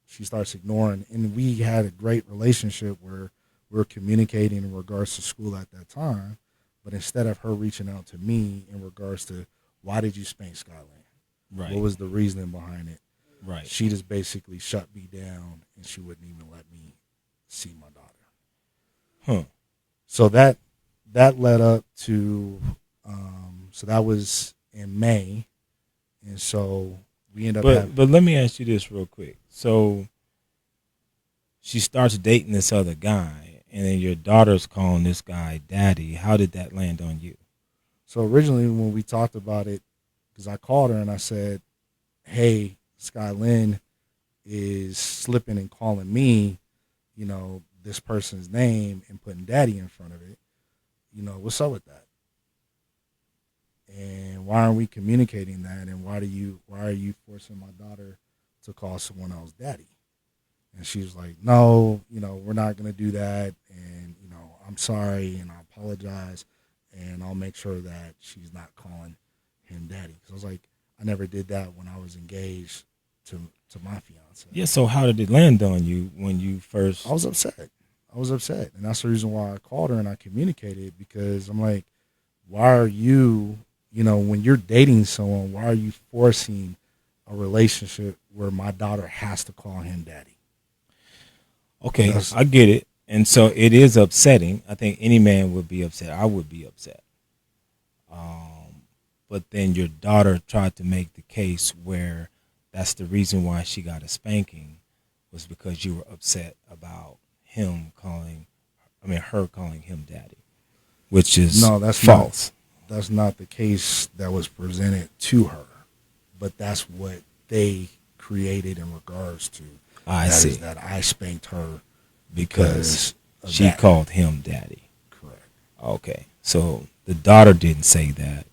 She starts ignoring, and we had a great relationship where we were communicating in regards to school at that time. But instead of her reaching out to me in regards to why did you spank Skyland? Right. What was the reasoning behind it? Right. She just basically shut me down, and she wouldn't even let me see my daughter. Huh. So that led up to, so that was in May, and so we end up. But let me ask you this real quick. So she starts dating this other guy, and then your daughter's calling this guy daddy. How did that land on you? So originally when we talked about it, because I called her and I said, hey, Skylyn is slipping and calling me, this person's name and putting daddy in front of it. What's up with that? And why aren't we communicating that? And why are you forcing my daughter to call someone else daddy? And she was like, no, we're not going to do that. And, I'm sorry and I apologize. And I'll make sure that she's not calling him daddy. Because I was like, I never did that when I was engaged to my fiance. Yeah, so how did it land on you when you first? I was upset. And that's the reason why I called her and I communicated, because I'm like, why are you, when you're dating someone, why are you forcing a relationship where my daughter has to call him daddy? Okay, I get it. And so it is upsetting. I think any man would be upset. I would be upset. But then your daughter tried to make the case where that's the reason why she got a spanking was because you were upset about her calling him daddy, which is false. That's not the case that was presented to her, but that's what they created in regards to. I see. Is that I spanked her because she that. Called him daddy. Correct. Okay. So the daughter didn't say that.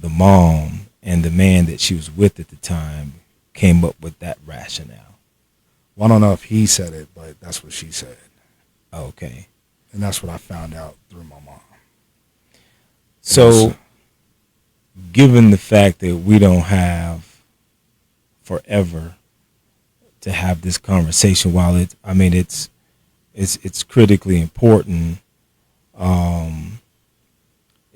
The mom and the man that she was with at the time came up with that rationale. Well, I don't know if he said it, but that's what she said. Okay. And that's what I found out through my mom. So, given the fact that we don't have forever to have this conversation, while it's critically important.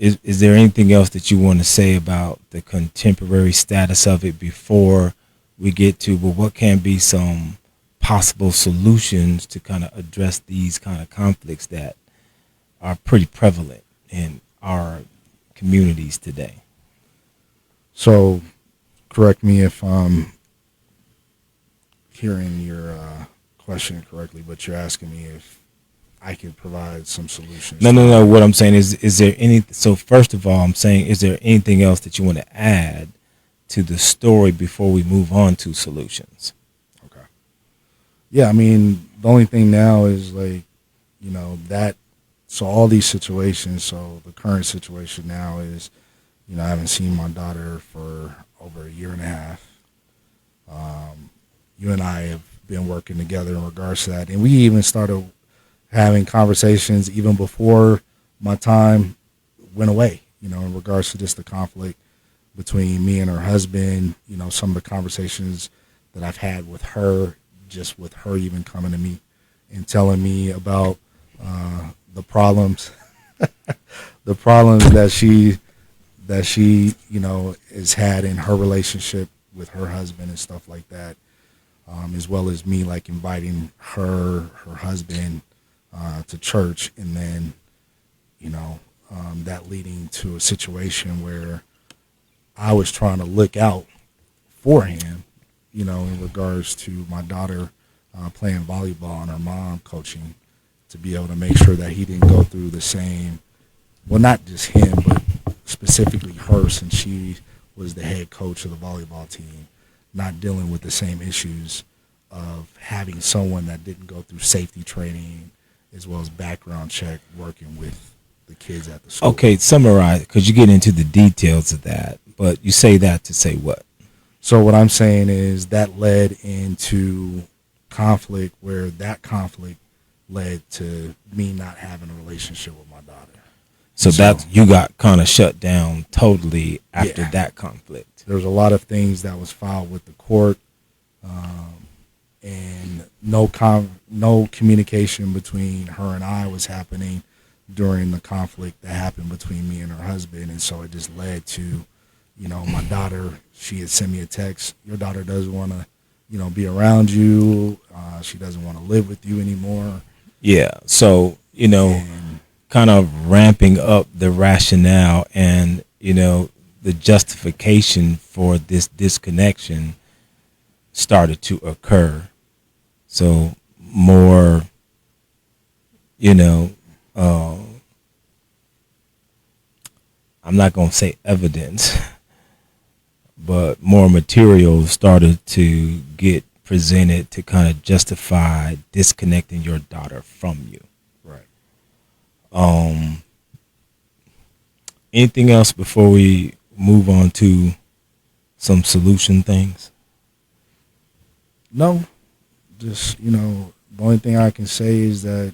Is there anything else that you want to say about the contemporary status of it before we get to, well, what can be some possible solutions to kind of address these kind of conflicts that are pretty prevalent in our communities today? So, correct me if I'm hearing your question correctly, but you're asking me if I can provide some solutions. No. What I'm saying is there any? So first of all, I'm saying, is there anything else that you want to add to the story before we move on to solutions? Okay. Yeah, I mean, the only thing now is that. So all these situations. So the current situation now is, I haven't seen my daughter for over a year and a half. You and I have been working together in regards to that, and we even started having conversations even before my time went away in regards to just the conflict between me and her husband, some of the conversations that I've had with her, just with her even coming to me and telling me about the problems, the problems that she has had in her relationship with her husband and stuff like that, as well as me like inviting her husband to church, and then that leading to a situation where I was trying to look out for him, in regards to my daughter playing volleyball and her mom coaching, to be able to make sure that he didn't go through the same, well, not just him, but specifically her, since she was the head coach of the volleyball team, not dealing with the same issues of having someone that didn't go through safety training as well as background check working with the kids at the school. Okay, summarize, because you get into the details of that, but you say that to say what? So what I'm saying is that led into conflict, where that conflict led to me not having a relationship with my daughter. So that you got kind of shut down totally after that conflict. There was a lot of things that was filed with the court, and no communication between her and I was happening during the conflict that happened between me and her husband. And so it just led to, my daughter, she had sent me a text, your daughter doesn't want to, be around you. She doesn't want to live with you anymore. Yeah. So, kind of ramping up the rationale and, the justification for this disconnection started to occur. So more, I'm not going to say evidence, but more material started to get presented to kind of justify disconnecting your daughter from you. Right. Anything else before we move on to some solution things? No, just, the only thing I can say is that,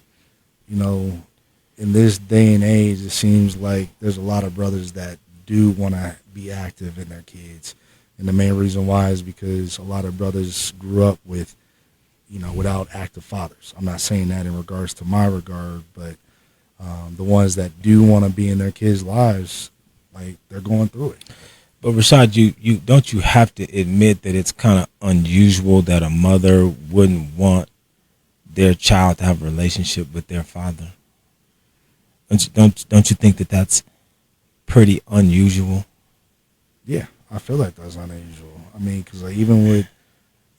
in this day and age, it seems like there's a lot of brothers that do want to be active in their kids. And the main reason why is because a lot of brothers grew up with, without active fathers. I'm not saying that in regards to my regard, but the ones that do want to be in their kids' lives, like, they're going through it. But Rashad, you don't you have to admit that it's kind of unusual that a mother wouldn't want their child to have a relationship with their father? Don't you think that that's pretty unusual? Yeah, I feel like that's unusual. I mean, because even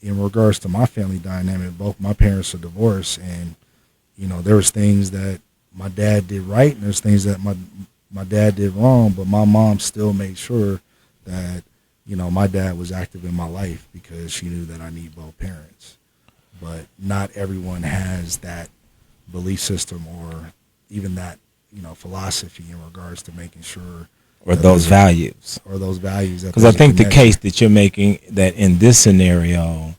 in regards to my family dynamic, both my parents are divorced, and there was things that my dad did right, and there's things that my dad did wrong, but my mom still made sure that my dad was active in my life because she knew that I need both parents. But not everyone has that belief system or even that philosophy in regards to making sure, or those values. Because I think the case that you're making, that in this scenario,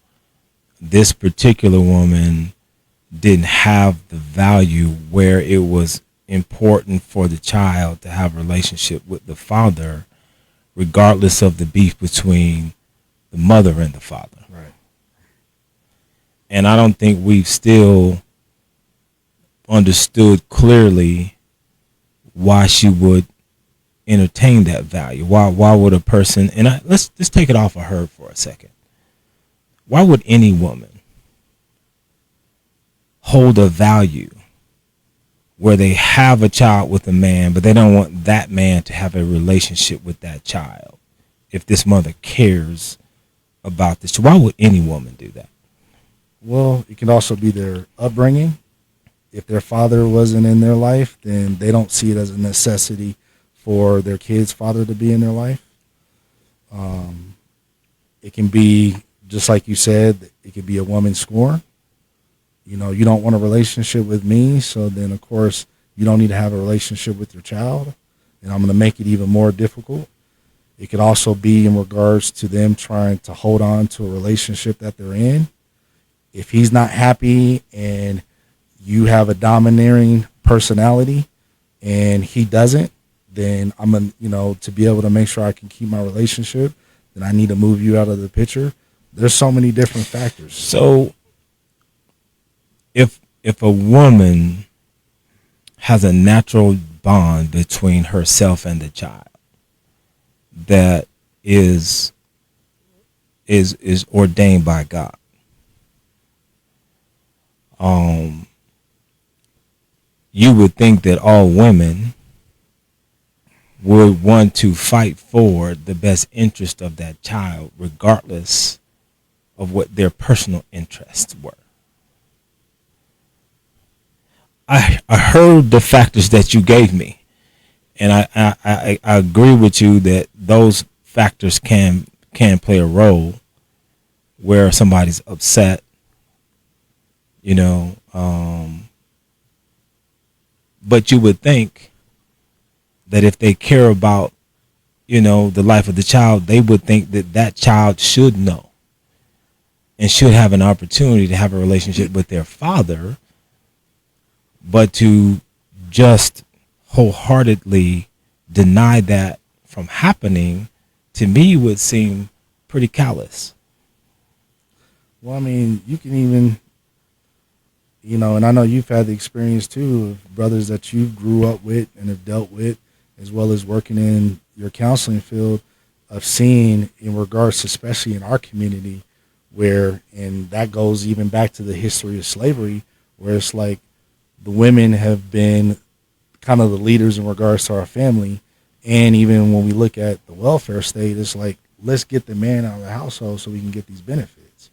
this particular woman didn't have the value where it was important for the child to have a relationship with the father, regardless of the beef between the mother and the father. Right. And I don't think we've still understood clearly why she would entertain that value. Why would a person, and let's take it off of her for a second. Why would any woman hold a value where they have a child with a man, but they don't want that man to have a relationship with that child if this mother cares about this? Why would any woman do that? Well, it can also be their upbringing. If their father wasn't in their life, then they don't see it as a necessity for their kid's father to be in their life. It can be, just like you said, it could be a woman scorn. You don't want a relationship with me, so then, of course, you don't need to have a relationship with your child, and I'm going to make it even more difficult. It could also be in regards to them trying to hold on to a relationship that they're in. If he's not happy and you have a domineering personality and he doesn't, then I'm gonna, to be able to make sure I can keep my relationship, then I need to move you out of the picture. There's so many different factors. So if a woman has a natural bond between herself and the child that is ordained by God, you would think that all women would want to fight for the best interest of that child, regardless of what their personal interests were. I heard the factors that you gave me, and I agree with you that those factors can play a role where somebody's upset, but you would think that if they care about, the life of the child, they would think that that child should know and should have an opportunity to have a relationship with their father. But to just wholeheartedly deny that from happening, to me, would seem pretty callous. Well, I mean, you can even, and I know you've had the experience too of brothers that you grew up with and have dealt with, as well as working in your counseling field, of seeing in regards to, especially in our community, where, and that goes even back to the history of slavery, where it's like the women have been kind of the leaders in regards to our family. And even when we look at the welfare state, it's like, let's get the man out of the household so we can get these benefits.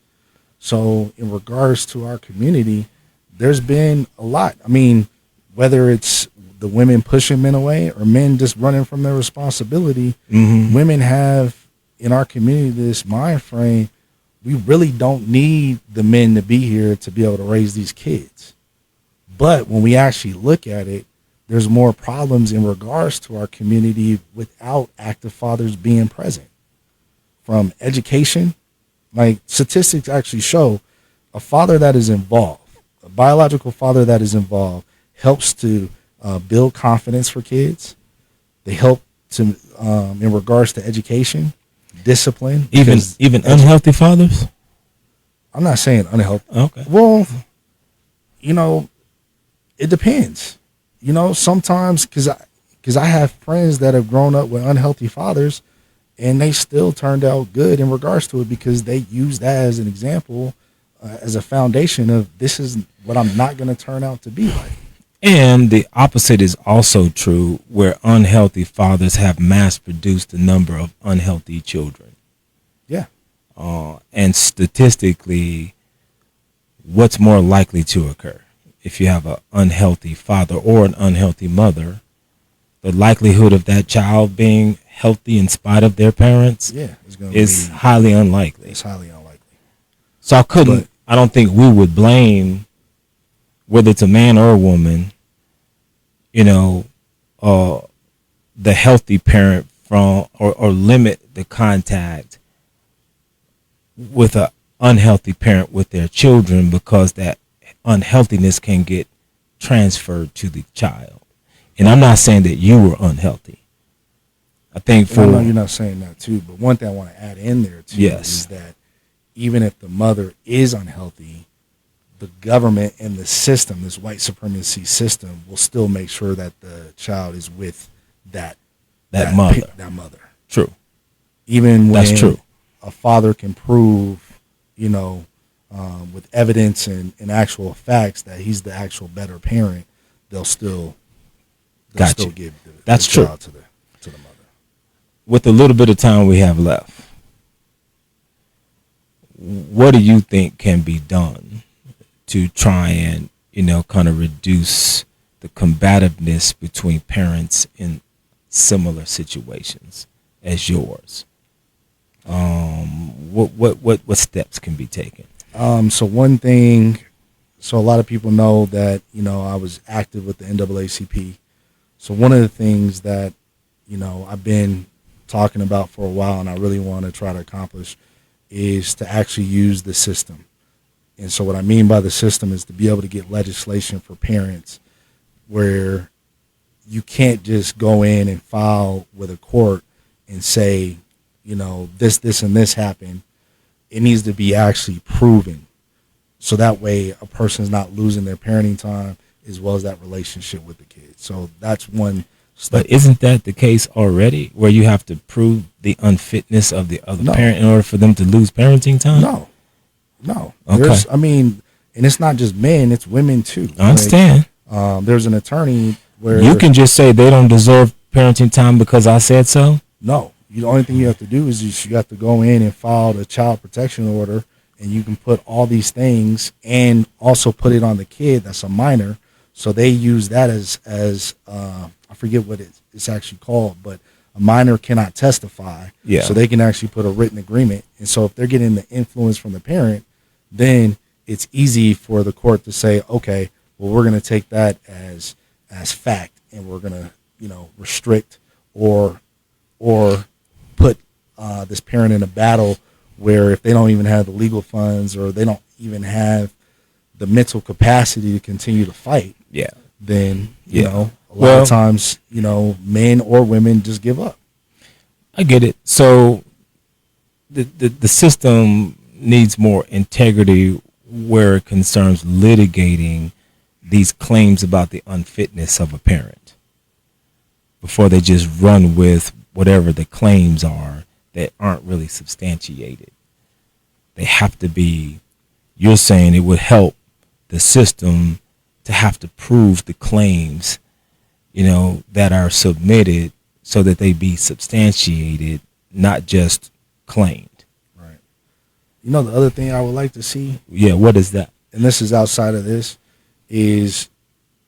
So in regards to our community, there's been a lot. I mean, whether it's the women pushing men away or men just running from their responsibility, women have in our community this mind frame, we really don't need the men to be here to be able to raise these kids. But when we actually look at it, there's more problems in regards to our community without active fathers being present. From education, like statistics actually show, a father that is involved, a biological father that is involved, helps to build confidence for kids. They help to, in regards to education, discipline. Even unhealthy fathers? I'm not saying unhealthy. Okay. Well, it depends. Sometimes because I have friends that have grown up with unhealthy fathers, and they still turned out good in regards to it because they use that as an example, as a foundation of this is what I'm not going to turn out to be like. And the opposite is also true, where unhealthy fathers have mass-produced a number of unhealthy children. Yeah. And statistically, what's more likely to occur? If you have an unhealthy father or an unhealthy mother, the likelihood of that child being healthy in spite of their parents is highly unlikely. It's highly unlikely. So I don't think we would blame, whether it's a man or a woman, the healthy parent from, or limit the contact with an unhealthy parent with their children, because that unhealthiness can get transferred to the child. And I'm not saying that you were unhealthy. I think I know you're not saying that too, but one thing I want to add in there too is that even if the mother is unhealthy, the government and the system, this white supremacy system, will still make sure that the child is with that mother. True. Even when that's true. A father can prove, with evidence and actual facts that he's the actual better parent, they'll still give the child to the mother. With the little bit of time we have left, what do you think can be done to try and, kind of reduce the combativeness between parents in similar situations as yours? What steps can be taken? So one thing, so a lot of people know that, I was active with the NAACP. So one of the things that, I've been talking about for a while and I really want to try to accomplish is to actually use the system. And so what I mean by the system is to be able to get legislation for parents where you can't just go in and file with a court and say, this, and this happened. It needs to be actually proven. So that way a person's not losing their parenting time as well as that relationship with the kid. So that's one step. But isn't that the case already, where you have to prove the unfitness of the other parent in order for them to lose parenting time? No. Okay. And it's not just men, it's women too. I understand. There's an attorney where you can just say they don't deserve parenting time because I said so. No. The only thing you have to do is you have to go in and file the child protection order, and you can put all these things and also put it on the kid that's a minor. So they use that as I forget what it's actually called, but a minor cannot testify. Yeah. So they can actually put a written agreement. And so if they're getting the influence from the parent, then it's easy for the court to say, okay, well, we're going to take that as fact, and we're going to, restrict or put this parent in a battle where if they don't even have the legal funds or they don't even have the mental capacity to continue to fight, then, a lot of times, men or women just give up. I get it. So the system needs more integrity where it concerns litigating these claims about the unfitness of a parent before they just run with whatever the claims are that aren't really substantiated. They have to be, you're saying it would help the system to have to prove the claims, that are submitted so that they be substantiated, not just claimed. Right. The other thing I would like to see. Yeah, what is that? And this is outside of this, is,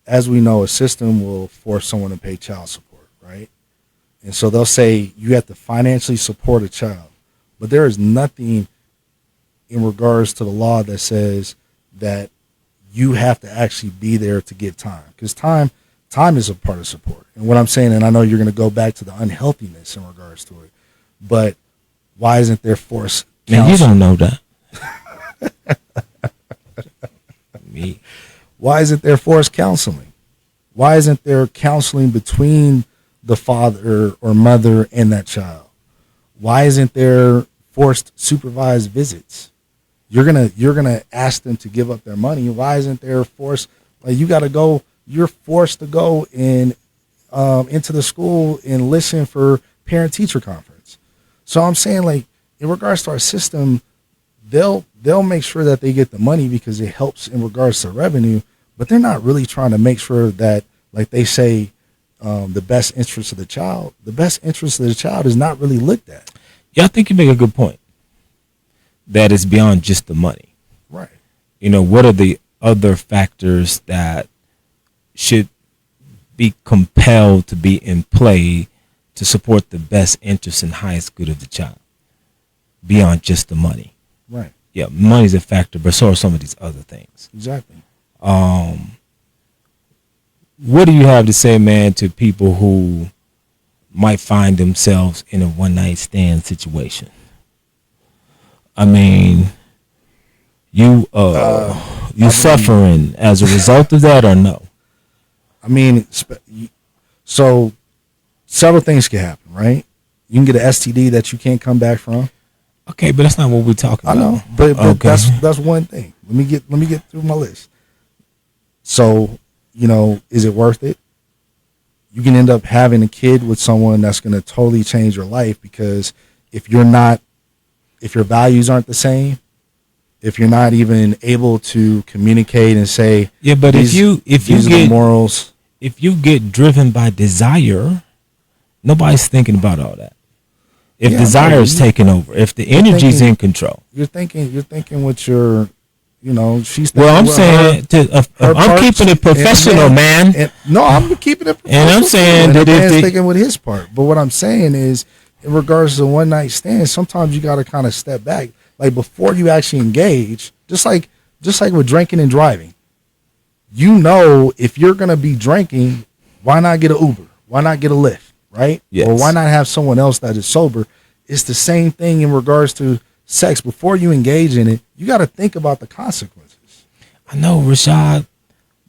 as we know, a system will force someone to pay child support, right? And so they'll say you have to financially support a child. But there is nothing in regards to the law that says that you have to actually be there to get time. Because time is a part of support. And what I'm saying, and I know you're going to go back to the unhealthiness in regards to it, but why isn't there forced counseling? Man, you don't know that. Me. Why isn't there forced counseling? Why isn't there counseling between the father or mother and that child? Why isn't there forced supervised visits? You're gonna ask them to give up their money. Why isn't there forced? Like, you got to go. You're forced to go in into the school and listen for parent teacher conference. So I'm saying, like, in regards to our system, they'll make sure that they get the money because it helps in regards to revenue, but they're not really trying to make sure that, like they say, the best interest of the child. The best interest of the child is not really looked at. Yeah, I think you make a good point. That is beyond just the money. Right. What are the other factors that should be compelled to be in play to support the best interest and highest good of the child beyond just the money? Right. Yeah, money's a factor, but so are some of these other things. Exactly. What do you have to say, man, to people who might find themselves in a one-night stand situation? I mean, you suffering as a result of that or no? I mean, so several things can happen, right? You can get an STD that you can't come back from. Okay, but that's not what we're talking about. I know, but okay. That's one thing. Let me get through my list. So, is it worth it? You can end up having a kid with someone that's going to totally change your life, because if your values aren't the same, if you're not even able to communicate and say, yeah, but if you get morals, if you get driven by desire, nobody's thinking about all that. If desire is taking over, if the energy's in control, you're thinking with your, she's. Well, I'm saying I'm keeping it professional, man. No, I'm keeping it professional. And I'm saying that if he's thinking with his part, but what I'm saying is, in regards to one night stand, sometimes you got to kind of step back, like before you actually engage. Just like with drinking and driving, if you're gonna be drinking, why not get an Uber? Why not get a Lyft? Right? Yes. Or why not have someone else that is sober? It's the same thing in regards to sex. Before you engage in it, you got to think about the consequences. I know, Rashad,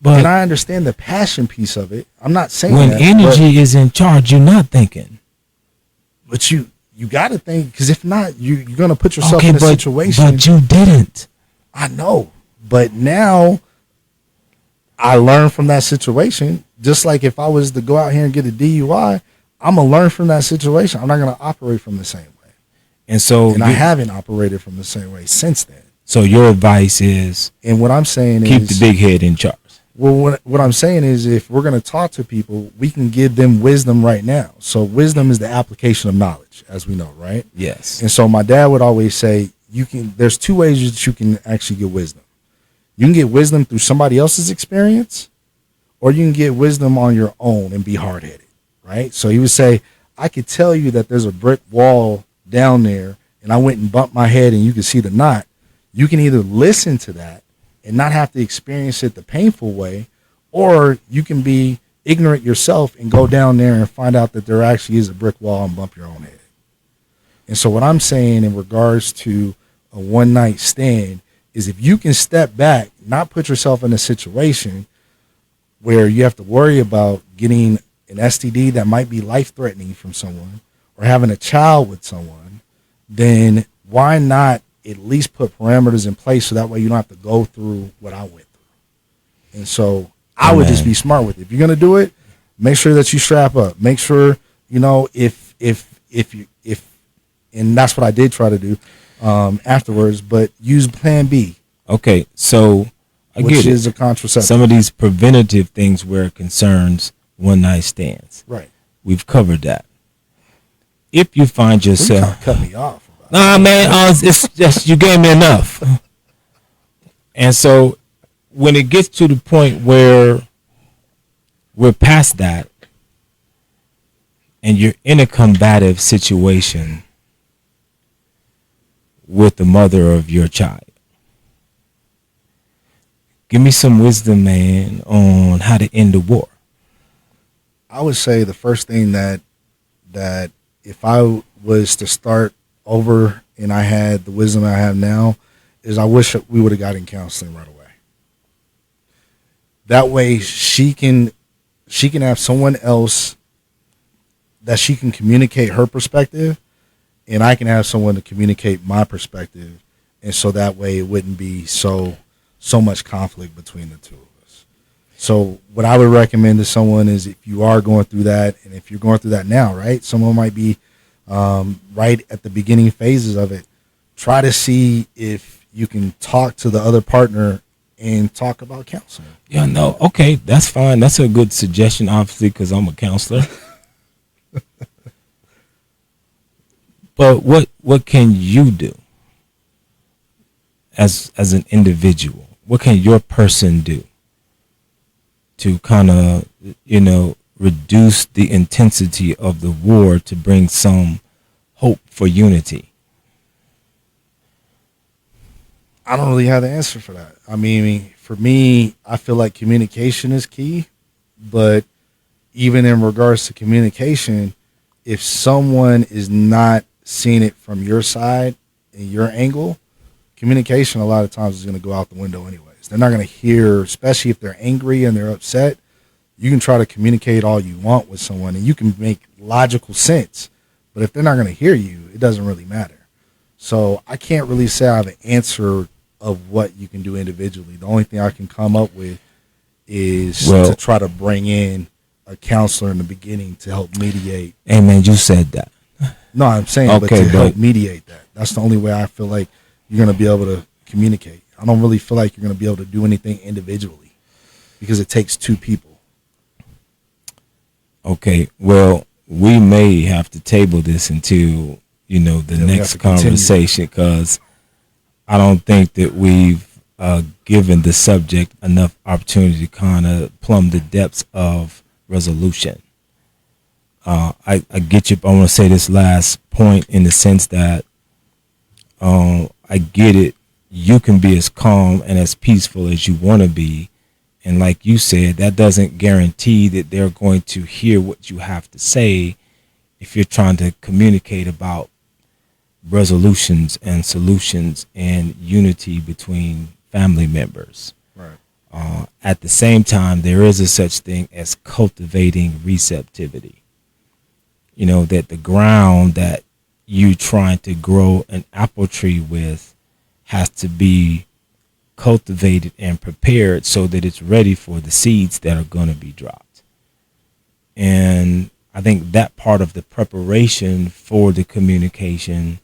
But and I understand the passion piece of it. I'm not saying when that, energy is in charge, you're not thinking. but you got to think, because if not, you're going to put yourself Okay, in a situation. but you didn't. I know, but now I learned from that situation. Just like if I was to go out here and get a DUI, I'm gonna learn from that situation. I'm not gonna operate from the same way. And I haven't operated from the same way since then. So your advice is, and what I'm saying keep is, the big head in charge. Well, what I'm saying is, if we're going to talk to people, we can give them wisdom right now. So wisdom is the application of knowledge, as we know, right? Yes. And so my dad would always say, there's two ways that you can actually get wisdom. You can get wisdom through somebody else's experience, or you can get wisdom on your own and be hard-headed, right? So he would say, I could tell you that there's a brick wall down there, and I went and bumped my head and you can see the knot. You can either listen to that and not have to experience it the painful way, or you can be ignorant yourself and go down there and find out that there actually is a brick wall and bump your own head. And so what I'm saying in regards to a one-night stand is, if you can step back, not put yourself in a situation where you have to worry about getting an STD that might be life-threatening from someone, or having a child with someone, then why not at least put parameters in place so that way you don't have to go through what I went through? And so I would just be smart with it. If you're going to do it, make sure that you strap up. Make sure, if and that's what I did try to do afterwards, but use plan B. Okay, so I get it. Which is a contraceptive. Some of these preventative things where it concerns one night stands. Right. We've covered that. If you find yourself, cut me off. Nah, man, it's just you gave me enough. And so when it gets to the point where we're past that, and you're in a combative situation with the mother of your child, give me some wisdom, man, on how to end the war. I would say the first thing that if I was to start over and I had the wisdom I have now, is I wish we would have gotten counseling right away. That way she can have someone else that she can communicate her perspective, and I can have someone to communicate my perspective, and so that way it wouldn't be so much conflict between the two of us. So what I would recommend to someone is, if you are going through that, and if you're going through that now, right, someone might be right at the beginning phases of it, try to see if you can talk to the other partner and talk about counseling. Yeah, no, okay, that's fine. That's a good suggestion, obviously, because I'm a counselor. But what can you do as an individual? What can your person do to kind of, reduce the intensity of the war, to bring some hope for unity? I don't really have the answer for that. I mean, for me, I feel like communication is key, but even in regards to communication, if someone is not seeing it from your side and your angle, communication a lot of times is going to go out the window anyways. They're not going to hear, especially if they're angry and they're upset. You can try to communicate all you want with someone and you can make logical sense, but if they're not going to hear you, it doesn't really matter. So I can't really say I have an answer of what you can do individually. The only thing I can come up with is to try to bring in a counselor in the beginning to help mediate. Hey, man, you said that. No, I'm saying, okay, but to help mediate that. That's the only way I feel like you're going to be able to communicate. I don't really feel like you're going to be able to do anything individually, because it takes two people. Okay, well, we may have to table this until, the next conversation, because I don't think that we've given the subject enough opportunity to kind of plumb the depths of resolution. I get you. I want to say this last point in the sense that I get it. You can be as calm and as peaceful as you want to be. And like you said, that doesn't guarantee that they're going to hear what you have to say if you're trying to communicate about resolutions and solutions and unity between family members. Right. at the same time, there is a such thing as cultivating receptivity. That the ground that you trying to grow an apple tree with has to be cultivated and prepared so that it's ready for the seeds that are going to be dropped. And I think that part of the preparation for the communication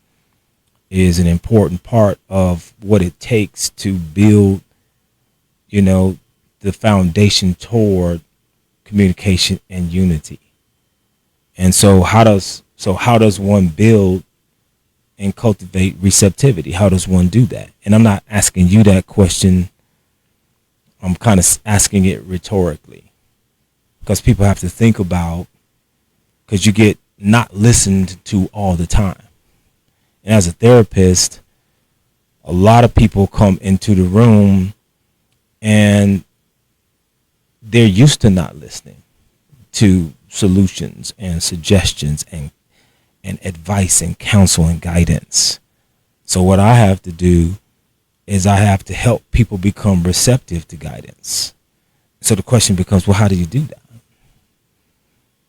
is an important part of what it takes to build, the foundation toward communication and unity. And so how does one build and cultivate receptivity? How does one do that? And I'm not asking you that question. I'm kind of asking it rhetorically, because people have to think about, because you get not listened to all the time. And as a therapist, a lot of people come into the room and they're used to not listening to solutions and suggestions and advice and counsel and guidance. So what I have to do is I have to help people become receptive to guidance. So the question becomes, well, how do you do that?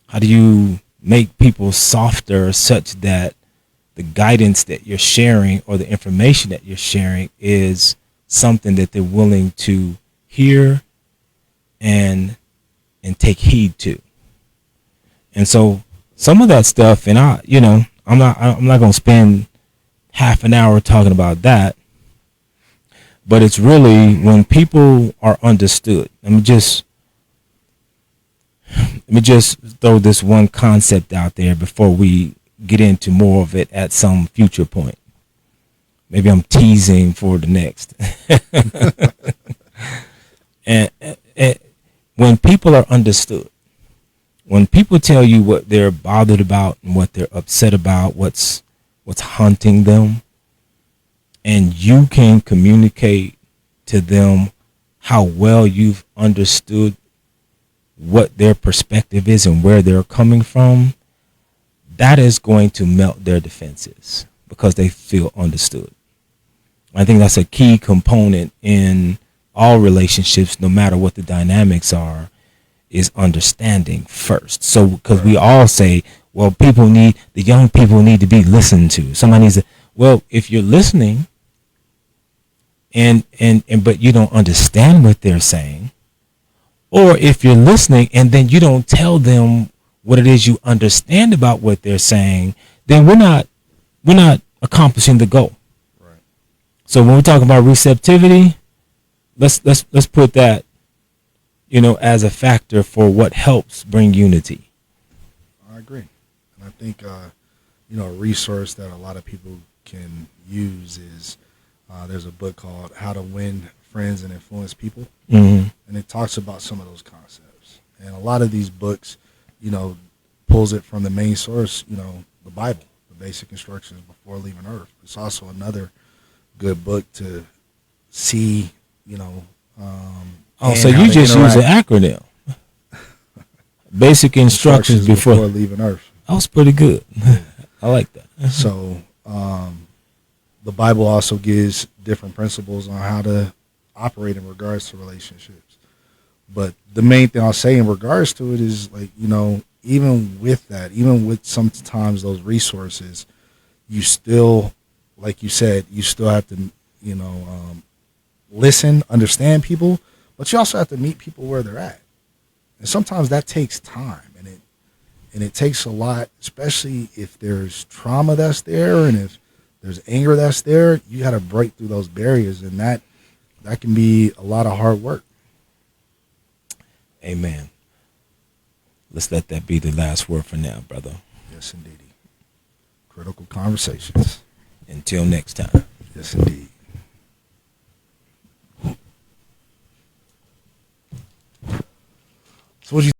How do you make people softer such that the guidance that you're sharing or the information that you're sharing is something that they're willing to hear and take heed to? And so some of that stuff, and I'm not going to spend half an hour talking about that, but it's really when people are understood. Let me just throw this one concept out there before we get into more of it at some future point. Maybe I'm teasing for the next. and when people are understood, when people tell you what they're bothered about and what they're upset about, what's haunting them, and you can communicate to them how well you've understood what their perspective is and where they're coming from, that is going to melt their defenses because they feel understood. I think that's a key component in all relationships, no matter what the dynamics are, is understanding first. So, because we all say, well, the young people need to be listened to. Somebody needs to, well, if you're listening but you don't understand what they're saying, or if you're listening and then you don't tell them what it is you understand about what they're saying, then we're not accomplishing the goal. Right. So when we're talking about receptivity, let's put that, as a factor for what helps bring unity. I agree. And I think, a resource that a lot of people can use is there's a book called How to Win Friends and Influence People. Mm-hmm. And it talks about some of those concepts. And a lot of these books, pulls it from the main source, the Bible, the basic instructions before leaving Earth. It's also another good book to see, so you just use an acronym. Basic instructions before leaving Earth. That was pretty good. I like that. So the Bible also gives different principles on how to operate in regards to relationships. But the main thing I'll say in regards to it is, like, even with that, even with sometimes those resources, you still, like you said, you still have to, listen, understand people, but you also have to meet people where they're at. And sometimes that takes time, and it takes a lot, especially if there's trauma that's there and if there's anger that's there. You got to break through those barriers, and that can be a lot of hard work. Amen. Let's let that be the last word for now, brother. Yes, indeed. Critical Conversations. Until next time. Yes, indeed. So what do you